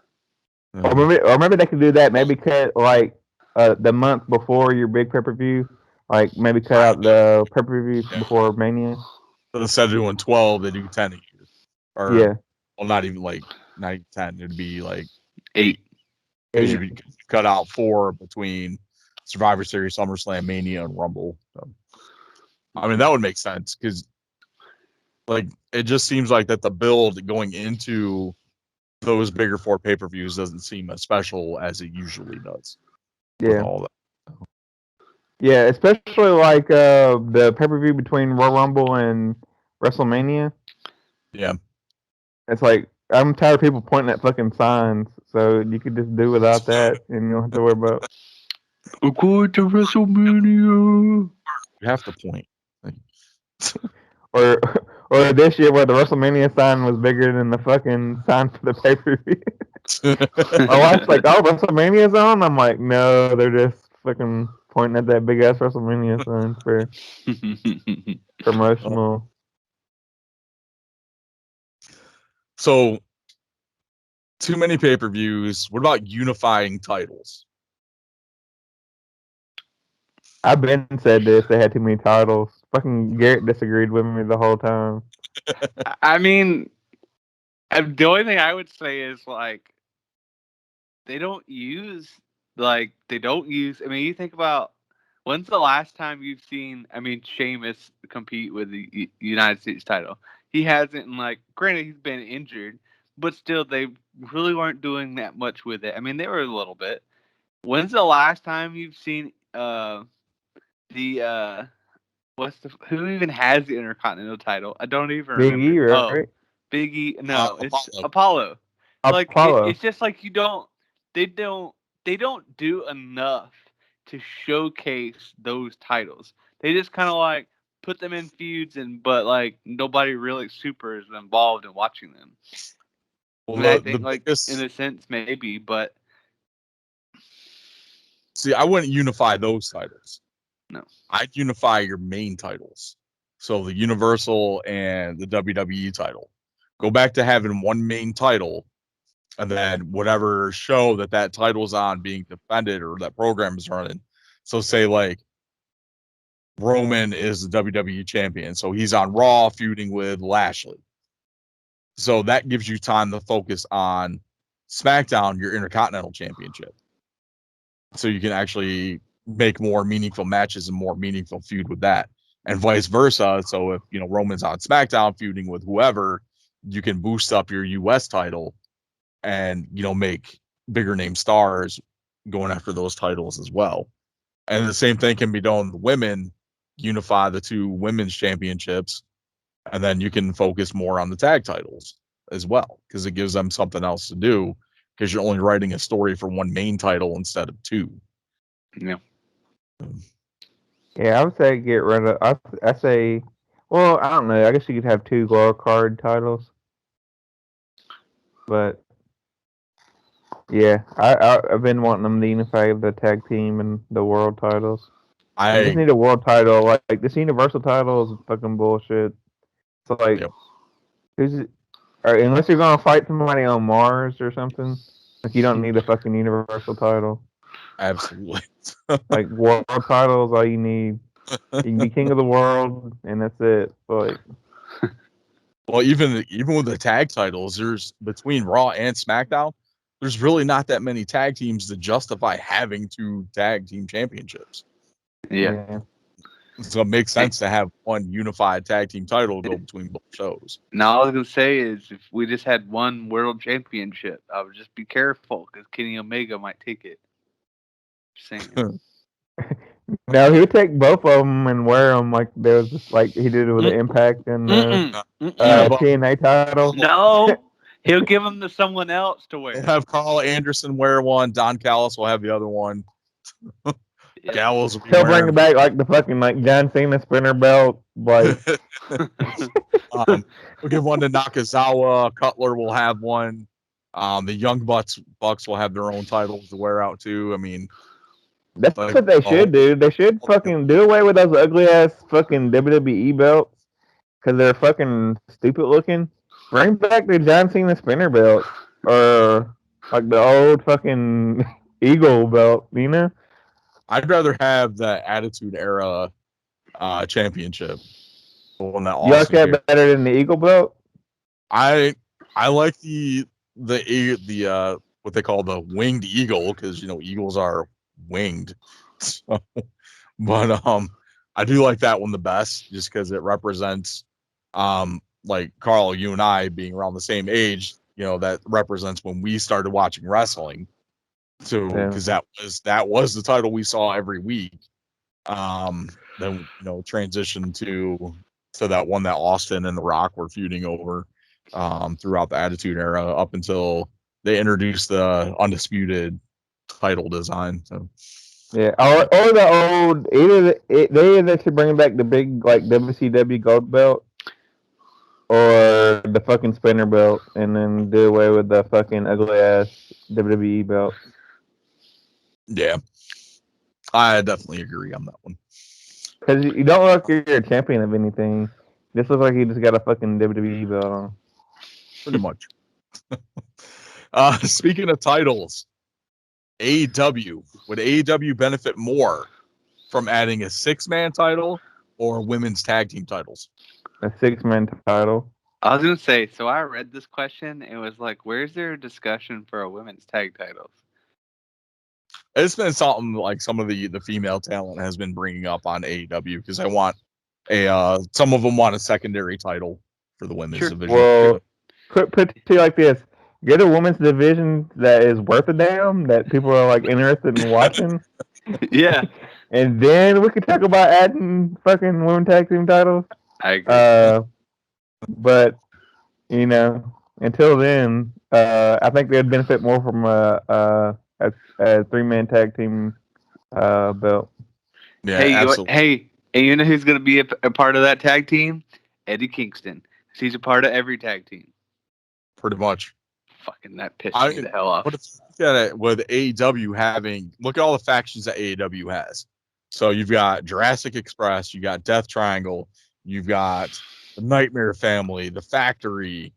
Or maybe they could do that. Maybe cut like the month before your big pay-per-view. Like maybe cut out the pay-per-view before Mania. So instead of doing 12, they do 10 a year. Or, yeah. Well, not even 10. It'd be like 8. Because you cut out 4 between Survivor Series, SummerSlam, Mania, and Rumble. So, I mean, that would make sense because, like, it just seems like that the build going into those bigger 4 pay-per-views doesn't seem as special as it usually does. Yeah. All that. Yeah, especially like the pay-per-view between Royal Rumble and WrestleMania. Yeah. It's like I'm tired of people pointing at fucking signs, so you could just do without that, and you don't have to worry about. Going to WrestleMania. You have to point. Or this year where the WrestleMania sign was bigger than the fucking sign for the pay-per-view. My wife's like, "Oh, WrestleMania's on." I'm like, "No, they're just fucking pointing at that big ass WrestleMania sign for promotional." So, too many pay-per-views. What about unifying titles? I've been said this. They had too many titles. Fucking Garrett disagreed with me the whole time. I mean, the only thing I would say is like they don't use. I mean, you think about when's the last time you've seen? I mean, Sheamus compete with the United States title. He hasn't. Like, granted, he's been injured, but still, they really weren't doing that much with it. I mean, they were a little bit. When's the last time you've seen who even has the Intercontinental title? I don't even remember. Big E, right? Big E. No, it's Apollo. Apollo. Like Apollo. it's just like they don't do enough to showcase those titles. They just kind of like put them in feuds but like nobody really super is involved in watching them. Well, I mean, I think like in a sense maybe, but see, I wouldn't unify those titles. No, I'd unify your main titles. So the Universal and the WWE title. Go back to having one main title, and then whatever show that title's on being defended or that program is running. So say like Roman is the WWE champion, so he's on Raw feuding with Lashley. So that gives you time to focus on SmackDown, your Intercontinental Championship. So you can actually make more meaningful matches and more meaningful feud with that, and vice versa. So if Roman's on SmackDown feuding with whoever, you can boost up your US title and make bigger name stars going after those titles as well. And the same thing can be done with women. Unify the 2 women's championships, and then you can focus more on the tag titles as well, because it gives them something else to do, because you're only writing a story for one main title instead of 2. Yeah. Yeah, I would say get rid of. I say, well, I don't know. I guess you could have 2 wild card titles, but Yeah, I've been wanting them to unify the tag team and the world titles. I just need a world title. Like this Universal title is fucking bullshit. So like, unless you're gonna fight somebody on Mars or something, like you don't need a fucking Universal title. Absolutely. Like world titles, all you need. You can be king of the world, and that's it. Like, well, even with the tag titles, there's between Raw and SmackDown, there's really not that many tag teams to justify having 2 tag team championships. Yeah. So it makes sense to have one unified tag team title go between both shows. Now, all I was gonna say is, if we just had one world championship, I would just be careful because Kenny Omega might take it. Just saying. no, he would take both of them and wear them like there was just like he did it with the Impact and TNA title. No, he'll give them to someone else to wear. We'll have Carl Anderson wear one. Don Callis will have the other one. Gallows will be He'll bring it back like the fucking like John Cena spinner belt. Like we'll give one to Nakazawa. Cutler will have one. The Young Bucks will have their own titles to wear out too. I mean, that's like, what they should do. They should fucking do away with those ugly ass fucking WWE belts because they're fucking stupid looking. Bring back the John Cena spinner belt or like the old fucking Eagle belt, you know? I'd rather have the Attitude Era championship. The one that you like that better than the Eagle belt? I like the what they call the winged eagle because eagles are winged. So, but I do like that one the best just because it represents like Carl, you and I being around the same age. That represents when we started watching wrestling. So because that was the title we saw every week. Then transition to that one that Austin and The Rock were feuding over throughout the Attitude Era up until they introduced the Undisputed title design. So yeah, or the old they should bring back the big like WCW gold belt or the fucking spinner belt and then do away with the fucking ugly ass WWE belt. Yeah, I definitely agree on that one. Because you don't look like you're a champion of anything. This looks like you just got a fucking WWE belt on. Pretty much. Speaking of titles, AEW. Would AEW benefit more from adding a 6-man title or women's tag team titles? A 6-man title. I was gonna say, so I read this question. It was like, where's there a discussion for a women's tag titles? It's been something like some of the female talent has been bringing up on AEW because I want some of them want a secondary title for the women's division. Well, put it to you like this: get a women's division that is worth a damn, that people are like interested in watching. Yeah, and then we could talk about adding fucking women's tag team titles. I agree. But until then, I think they'd benefit more from a 3-man tag team belt. Yeah, absolutely. And you know who's going to be a part of that tag team? Eddie Kingston. He's a part of every tag team. Pretty much. Fucking that pissed me the hell off. But if you look at it with AEW look at all the factions that AEW has. So you've got Jurassic Express, you got Death Triangle, you've got the Nightmare Family, the Factory,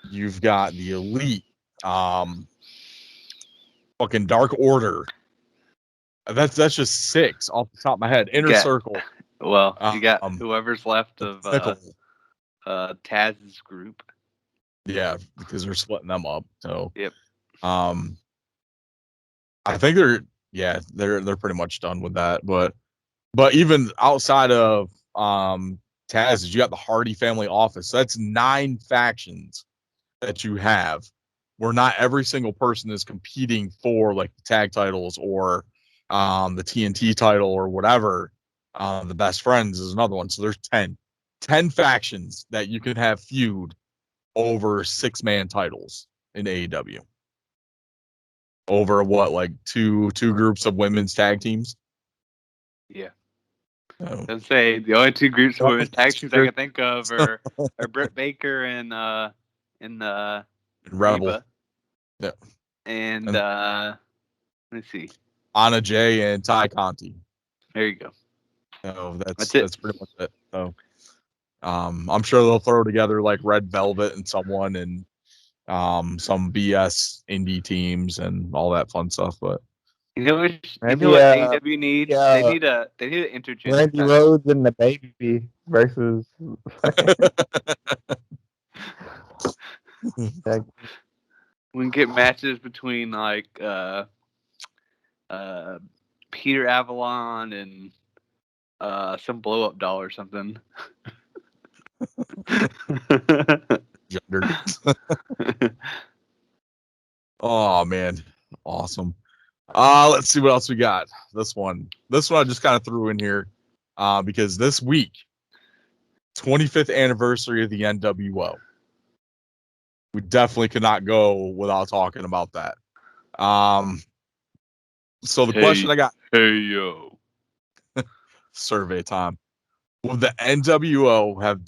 you've got the Elite, fucking Dark Order. That's just 6 off the top of my head. Inner Circle. Well, you got whoever's left of Taz's group. Yeah, because they're splitting them up. So yep. I think they're pretty much done with that. But even outside of Taz, you got the Hardy Family Office. So that's 9 factions that you have, where not every single person is competing for like the tag titles or the TNT title or whatever. The Best Friends is another one. So there's 10 factions that you can have feud over 6-man titles in AEW. Over what, like two groups of women's tag teams? Yeah. Let's say the only 2 groups of women's tag teams I can think of are Britt Baker and Rebel. Yeah. And let's see, Anna Jay and Ty Conti. there you go. So That's it. that's pretty much it. So I'm sure they'll throw together like Red Velvet and someone and some BS indie teams and all that fun stuff. But You know what Maybe AEW needs? yeah, They need an intergender Randy title. Rhodes and the Baby versus. We can get matches between like Peter Avalon and some blow up doll or something. gender. Oh man, awesome. Let's see what else we got. This one I just kind of threw in here because this week, 25th anniversary of the NWO. We definitely could not go without talking about that. So the question I got. Hey yo. Survey time. Would the NWO have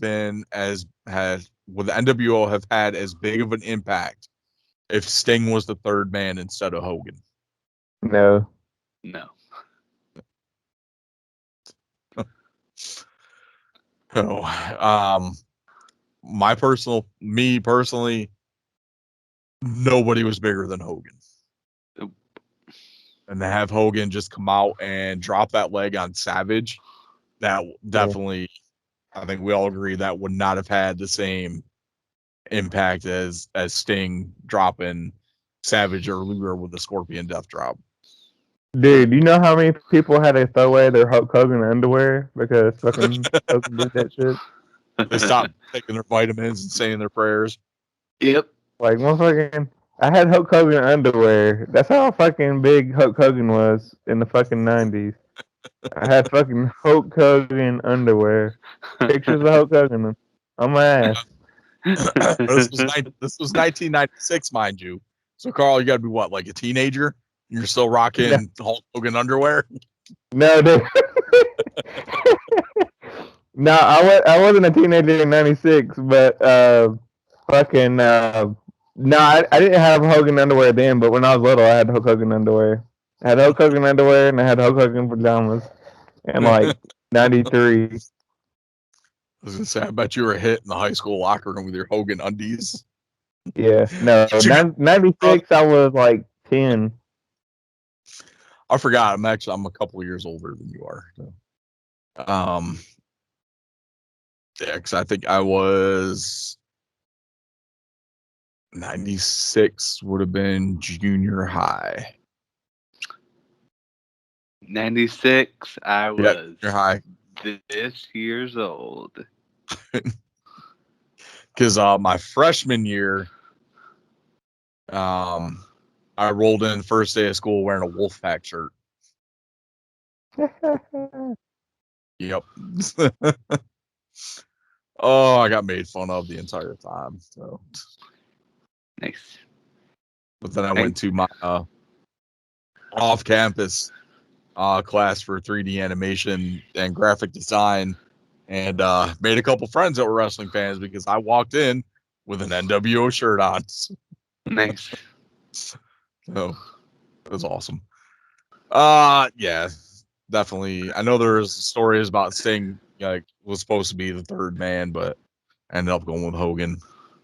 had as big of an impact if Sting was the third man instead of Hogan? No. Oh, me personally, nobody was bigger than Hogan. Nope. And to have Hogan just come out and drop that leg on Savage, that definitely, I think we all agree that would not have had the same impact as Sting dropping Savage or Luger with the Scorpion Death Drop. Dude, you know how many people had to throw away their Hulk Hogan underwear because fucking Hogan did that shit? They stopped taking their vitamins and saying their prayers. Yep. Like, motherfucking, I had Hulk Hogan underwear. That's how fucking big Hulk Hogan was in the fucking 90s. I had fucking Hulk Hogan underwear. Pictures of Hulk Hogan on my ass. This was 1996, mind you. So, Carl, you got to be what, like a teenager? You're still rocking Hulk Hogan underwear? No, dude. No, I wasn't a teenager in '96, but fucking no, I didn't have Hogan underwear then. But when I was little, I had Hulk Hogan underwear. I had Hulk Hogan underwear and I had Hulk Hogan pajamas. And like '93. I was gonna say, I bet you were a hit in the high school locker room with your Hogan undies. Yeah, no, 96. I was like 10. I forgot. I'm a couple of years older than you are. So. Yeah, because I think I was 96 would have been junior high. 96, I was junior high. This years old. Because my freshman year, I rolled in first day of school wearing a Wolfpack shirt. Yep. Oh, I got made fun of the entire time. So nice. But then I went to my off-campus class for 3D animation and graphic design, and made a couple friends that were wrestling fans because I walked in with an NWO shirt on. Nice. So it was awesome. Yeah, definitely. I know there's stories about Sting was supposed to be the third man, but ended up going with Hogan.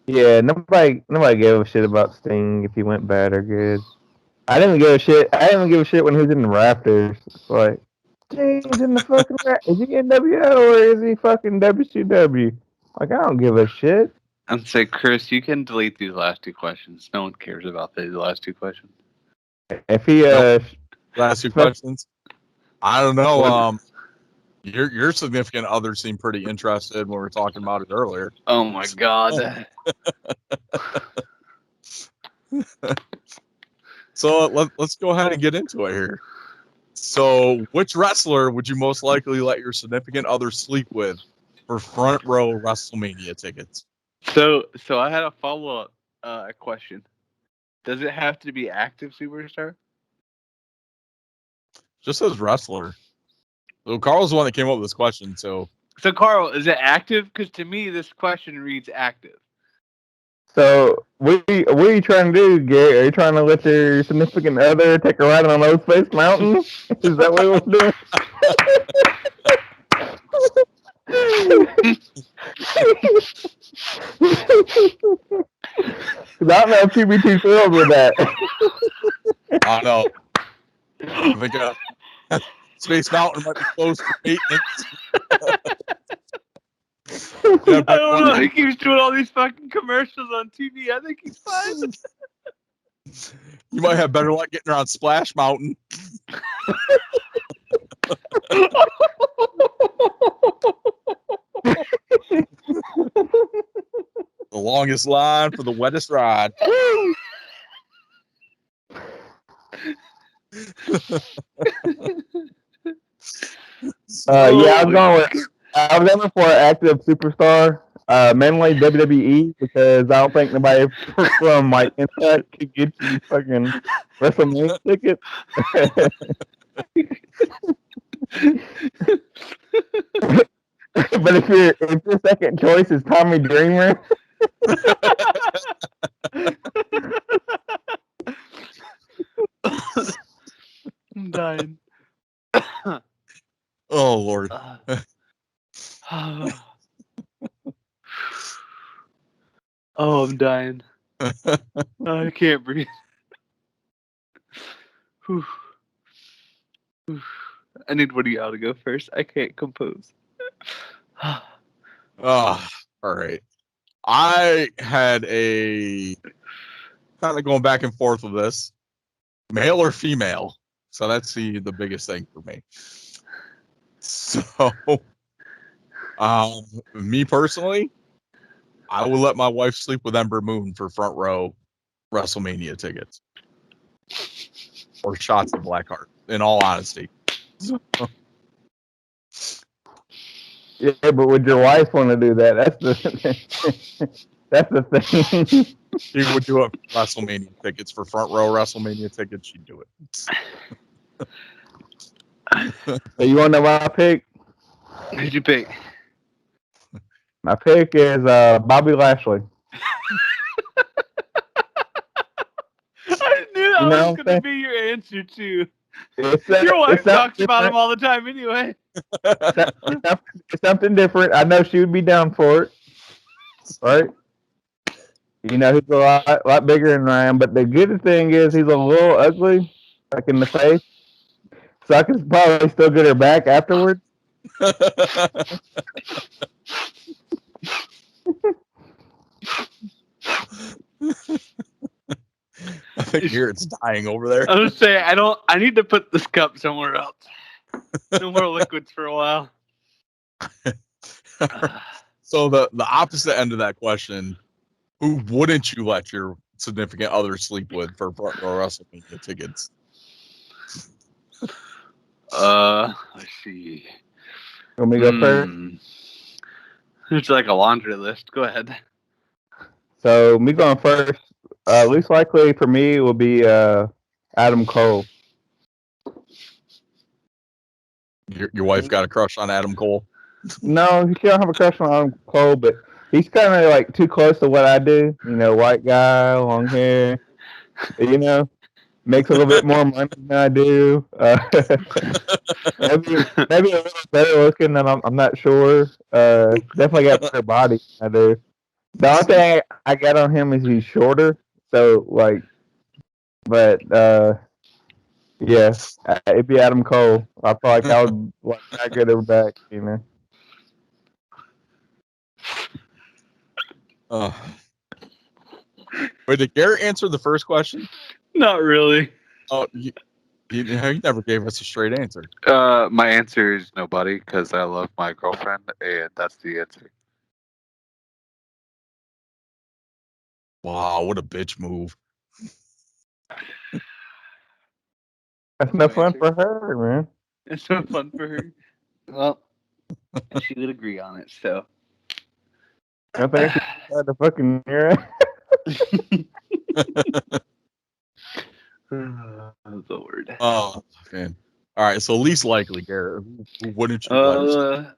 Yeah, nobody gave a shit about Sting if he went bad or good. I didn't give a shit. I didn't give a shit when he was in the Raptors. It's like, Sting's in the fucking Raptors. Is he NWO or is he fucking WCW? Like, I don't give a shit. I'm saying, Chris, you can delete these last two questions. No one cares about these last two questions. If he last two questions, I don't know. Your significant other seemed pretty interested when we were talking about it earlier. Oh my god. So let's go ahead and get into it here. So, which wrestler would you most likely let your significant other sleep with for front row WrestleMania tickets? So I had a follow-up question. Does it have to be active superstar? Just as wrestler. So Carl's the one that came up with this question. So Carl, is it active? Because to me, this question reads active. So, what are you trying to do, Gary? Are you trying to let your significant other take a ride on Old Space Mountain? Is that what we're doing? Because I don't know if she'd be too thrilled with that. I know. I think Space Mountain might be closed for maintenance. I don't know. He keeps doing all these fucking commercials on TV. I think he's fine. You might have better luck getting her on Splash Mountain. The longest line for the wettest ride. I was going for an active superstar, mainly WWE, because I don't think nobody from like Impact could get you fucking WrestleMania tickets. But if your second choice is Tommy Dreamer, I'm dying. Oh Lord. Oh, I'm dying. I can't breathe. Whew. Whew. I need one of y'all to go first. I can't compose. Oh, all right. I had a kind of going back and forth with this, male or female. So that's the biggest thing for me. So, me personally, I would let my wife sleep with Ember Moon for front row WrestleMania tickets or shots of Blackheart. In all honesty. yeah, but would your wife want to do that? That's the thing. She would do it for WrestleMania tickets, for front row WrestleMania tickets. She'd do it. So you want to know my pick? Who'd you pick? My pick is Bobby Lashley. I knew that was going to be your answer too. Your wife talks about him all the time anyway. It's something different. I know she would be down for it. Right? You know, he's a lot bigger than I am, but the good thing is he's a little ugly, like in the face. So I can probably still get her back afterwards. I think Garrett's dying over there. I was saying, I need to put this cup somewhere else. No more liquids for a while. So the opposite end of that question, who wouldn't you let your significant other sleep with for front row WrestleMania tickets? Let's see. Want me to go first? It's like a laundry list. Go ahead. So me going first. Least likely for me will be Adam Cole. Your wife got a crush on Adam Cole? No, she don't have a crush on Adam Cole, but he's kind of like too close to what I do. You know, white guy, long hair. You know, makes a little bit more money than I do. Maybe a little better looking than I'm not sure. Definitely got better body than I do. The only thing I got on him is he's shorter. So like, but yeah, it'd be Adam Cole. I feel like I would like I get her back, you know. Wait, did Garrett answer the first question? Not really. Oh, he never gave us a straight answer. My answer is nobody because I love my girlfriend, and that's the answer. Wow, what a bitch move. That's no fun for her, man. It's no fun for her. Well, she would agree on it, so. I think she had to fucking hear it. The word. Oh, man. All right, so least likely, Garrett. Who wouldn't you let her?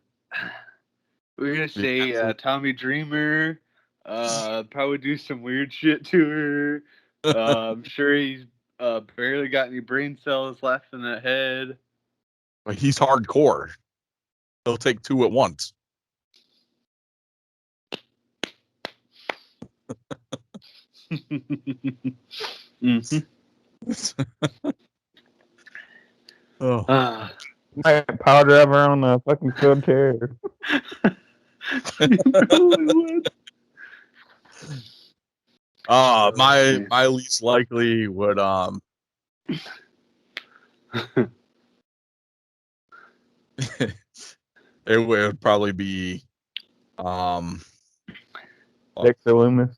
We're going to say Tommy Dreamer, Probably do some weird shit to her. I'm sure he's barely got any brain cells left in that head. Like, he's hardcore. He'll take two at once. Mm-hmm. Oh. Might powder ever on a fucking field chair. My least likely would it would probably be Dexter Loomis.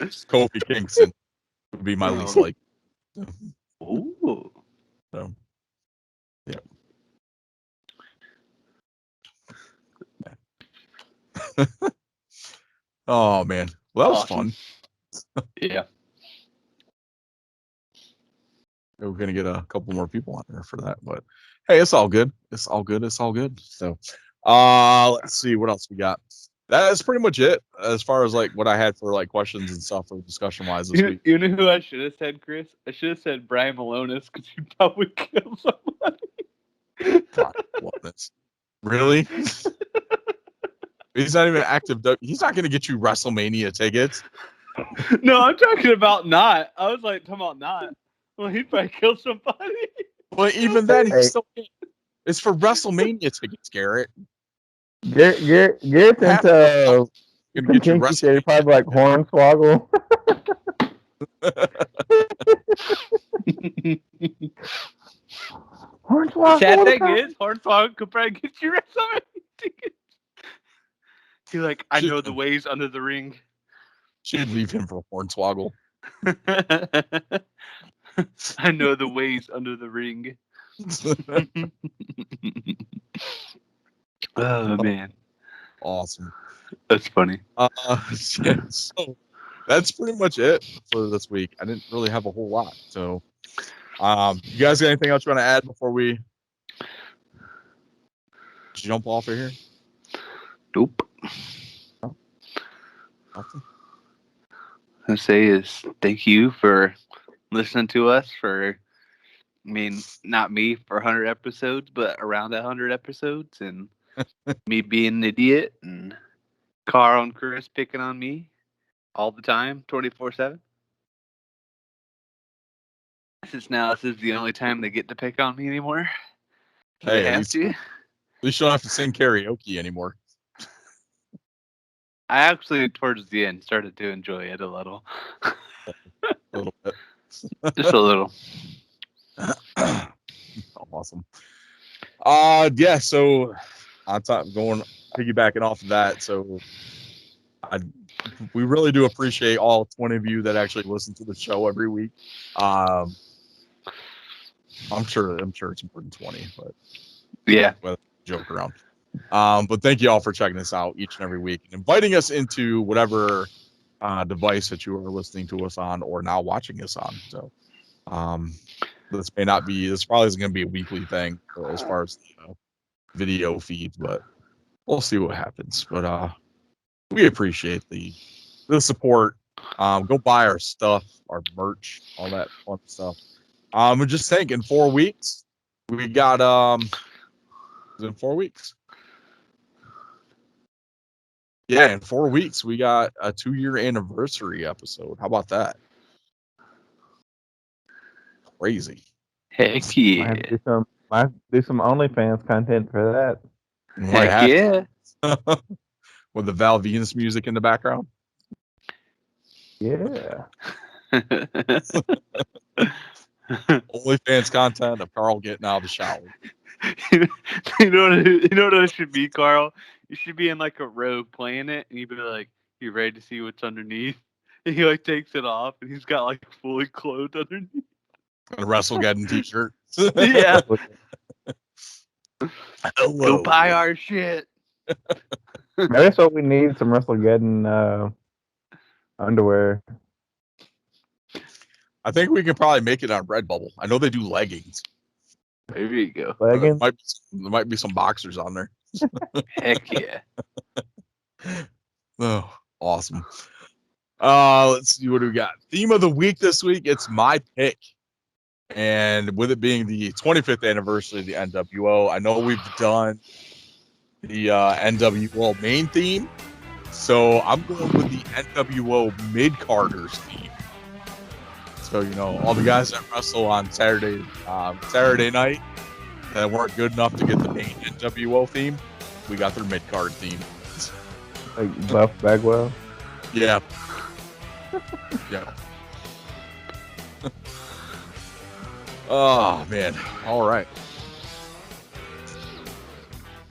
Kofi Kingston would be my least like. Ooh. So, yeah. Oh man, well, that was fun. Yeah. We're gonna get a couple more people on there for that, but hey, it's all good. It's all good. It's all good. So, let's see what else we got. That is pretty much it as far as like what I had for like questions and stuff for discussion wise this week. You know who I should have said, Chris? I should have said Brian Malonis because he probably killed somebody. Brian Malonis. Really? He's not even active. He's not going to get you WrestleMania tickets. No, I'm talking about not. I was like, talking about not. Well, he'd probably kill somebody. Well, even then, he still can't. It's for WrestleMania tickets, Garrett. Garrett's into kinky shit. Probably like Hornswoggle. Hornswoggle. Sad thing is, Hornswoggle could probably get you WrestleMania tickets. You're like, I know the ways under the ring. Should leave him for Hornswoggle. I know the ways under the ring. Oh man, awesome. That's funny. Yeah, so that's pretty much it for this week. I didn't really have a whole lot. So, you guys got anything else you want to add before we jump off of here? Nope. Oh. Nothing. I say is thank you for listening to us for, I mean, not me for 100 episodes, but around 100 episodes, and me being an idiot, and Carl and Chris picking on me all the time, 24/7. This is the only time they get to pick on me anymore. Hey, they at have least to. you don't have to sing karaoke anymore. I actually, towards the end, started to enjoy it a little. A little bit. Just a little. Awesome. Yeah, so on top piggybacking off of that, so we really do appreciate all 20 of you that actually listen to the show every week. I'm sure it's more than 20, but yeah, joke around. But thank you all for checking us out each and every week and inviting us into whatever device that you are listening to us on or now watching us on. So this probably isn't going to be a weekly thing as far as the video feeds, but we'll see what happens. But we appreciate the support. Go buy our stuff, our merch, all that fun stuff. And just think, in 4 weeks, we got in 4 weeks. Yeah, in 4 weeks we got a 2-year anniversary episode. How about that? Crazy. Heck yeah. Might do some OnlyFans content for that. Heck yeah. With the Val Venus music in the background. Yeah. OnlyFans content of Carl getting out of the shower. You know what it should be, Carl? You should be in like a row playing it, and you'd be like, "You ready to see what's underneath?" And he like takes it off, and he's got like fully clothed underneath. A Wrestlegeddon t-shirt. Yeah. Hello. Go buy our shit. That's what we need, some Wrestlegeddon underwear. I think we can probably make it on Redbubble. I know they do leggings. There you go. Leggings. There might be some boxers on there. Heck yeah. Oh, awesome. Let's see what do we got. Theme of the week this week. It's my pick. And with it being the 25th anniversary of the NWO, I know we've done the NWO main theme. So I'm going with the NWO mid-carders theme. So, all the guys that wrestle on Saturday night that weren't good enough to get the main NWO theme, we got their mid-card theme. Like Buff Bagwell? Yeah. Yeah. Oh, man. All right.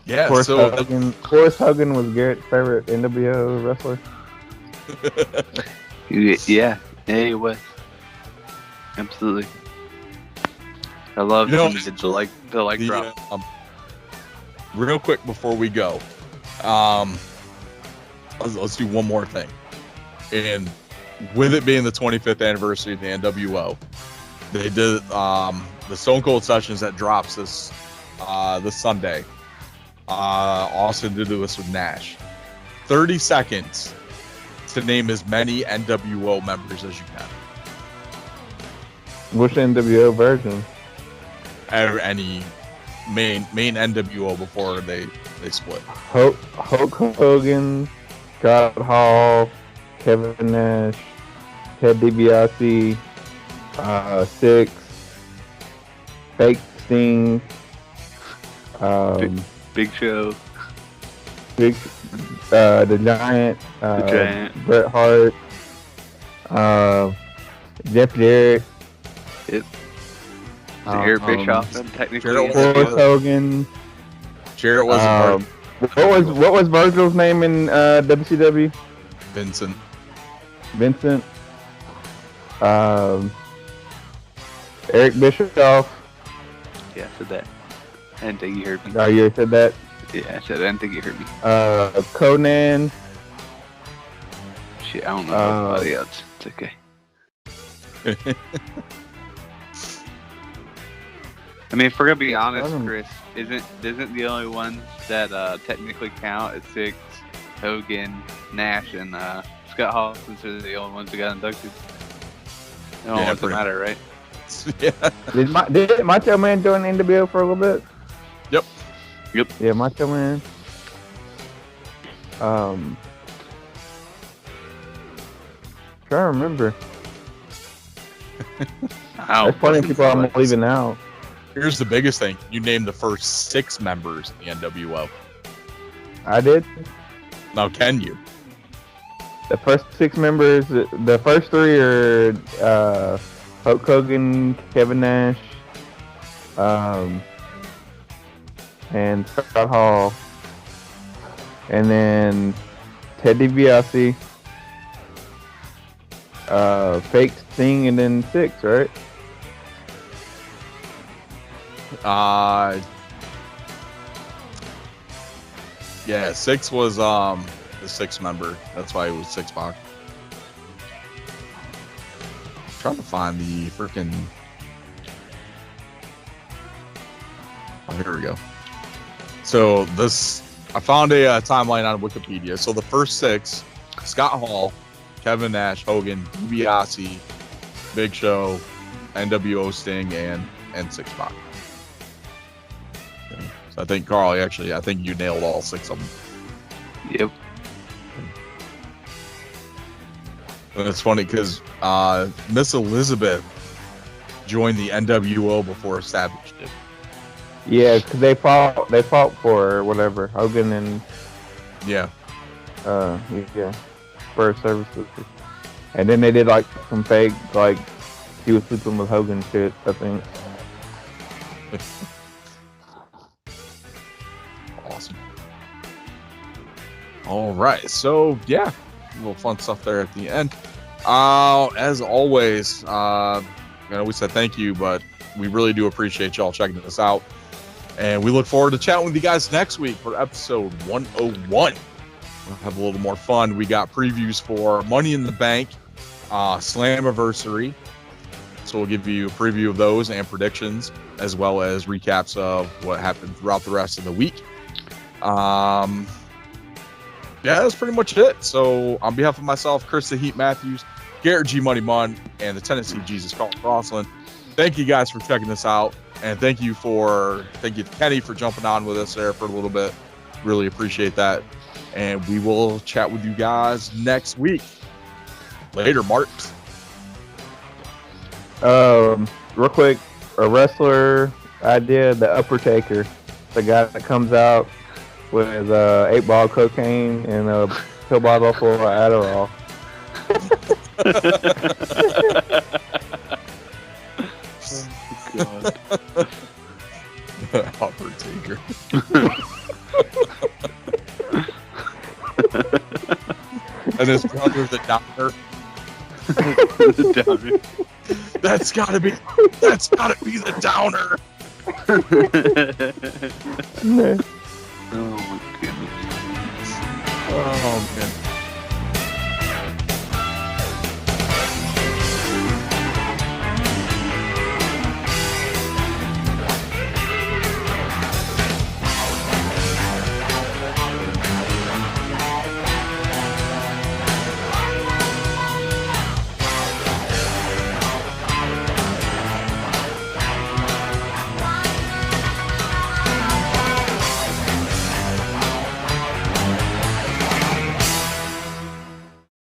Yeah, Horace Hogan was Garrett's favorite NWO wrestler. Yeah, he was. Absolutely. I love the leg drop. Real quick before we go, let's do one more thing. And with it being the 25th anniversary of the NWO, they did the Stone Cold Sessions that drops this Sunday. Austin did this with Nash. 30 seconds to name as many NWO members as you can. Which NWO version? Any main NWO before they split. Hulk Hogan, Scott Hall, Kevin Nash, Ted DiBiase, Six, Fake Sting, Big Show, the Giant, Bret Hart, Jeff Jarrett. Yep. Eric Bischoff, technically. Horace Hogan. Jarrett wasn't what was Virgil's name in WCW? Vincent. Eric Bischoff. Yeah, I said that. I didn't think you heard me. Oh, you said that? Yeah, I said I didn't think you heard me. Conan. Shit, I don't know anybody else. It's okay. I mean, if we're gonna be honest, Chris, isn't the only ones that technically count as Six, Hogan, Nash, and Scott Hall, since they're the only ones who got inducted? It doesn't matter, right? Yeah. Did Macho Man join NWO for a little bit? Yep. Yeah, Macho Man. Trying to remember. There's plenty of people I'm leaving out. Here's the biggest thing. You named the first 6 members in the NWO. I did? Now, can you? The first 6 members, the first 3 are Hulk Hogan, Kevin Nash, and Scott Hall, and then Ted DiBiase, Fake Sting, and then 6, right? Yeah, 6 was the 6th member. That's why it was 6-pack. Trying to find the freaking. Oh, here we go. So I found a timeline on Wikipedia. So the first 6: Scott Hall, Kevin Nash, Hogan, DiBiase, Big Show, NWO, Sting, and 6-pack. So I think Carl, I think you nailed all 6 of them. Yep. And it's funny because Miss Elizabeth joined the NWO before Savage did. Yeah, because they fought for whatever, Hogan and yeah, for services, and then they did like some fake, like he was sleeping with Hogan shit, I think. Awesome. All right, so yeah, a little fun stuff there at the end. As always, we said thank you, but we really do appreciate y'all checking this out. And we look forward to chatting with you guys next week for episode 101. We'll have a little more fun. We got previews for Money in the Bank, Slammiversary, So we'll give you a preview of those and predictions, as well as recaps of what happened throughout the rest of the week. Yeah, that's pretty much it. So on behalf of myself, Chris the Heat Matthews, Garrett G Money Munn, and the Tennessee Jesus Carl Crossland, thank you guys for checking this out. And thank you to Kenny for jumping on with us there for a little bit. Really appreciate that. And we will chat with you guys next week. Later, Marks. Real quick, a wrestler idea, the upper taker, the guy that comes out with 8-ball cocaine and a pill bottle full of Adderall. God. Upper taker. And his brother, the Downer. The Downer. That's gotta be the Downer. Oh my goodness. Oh man.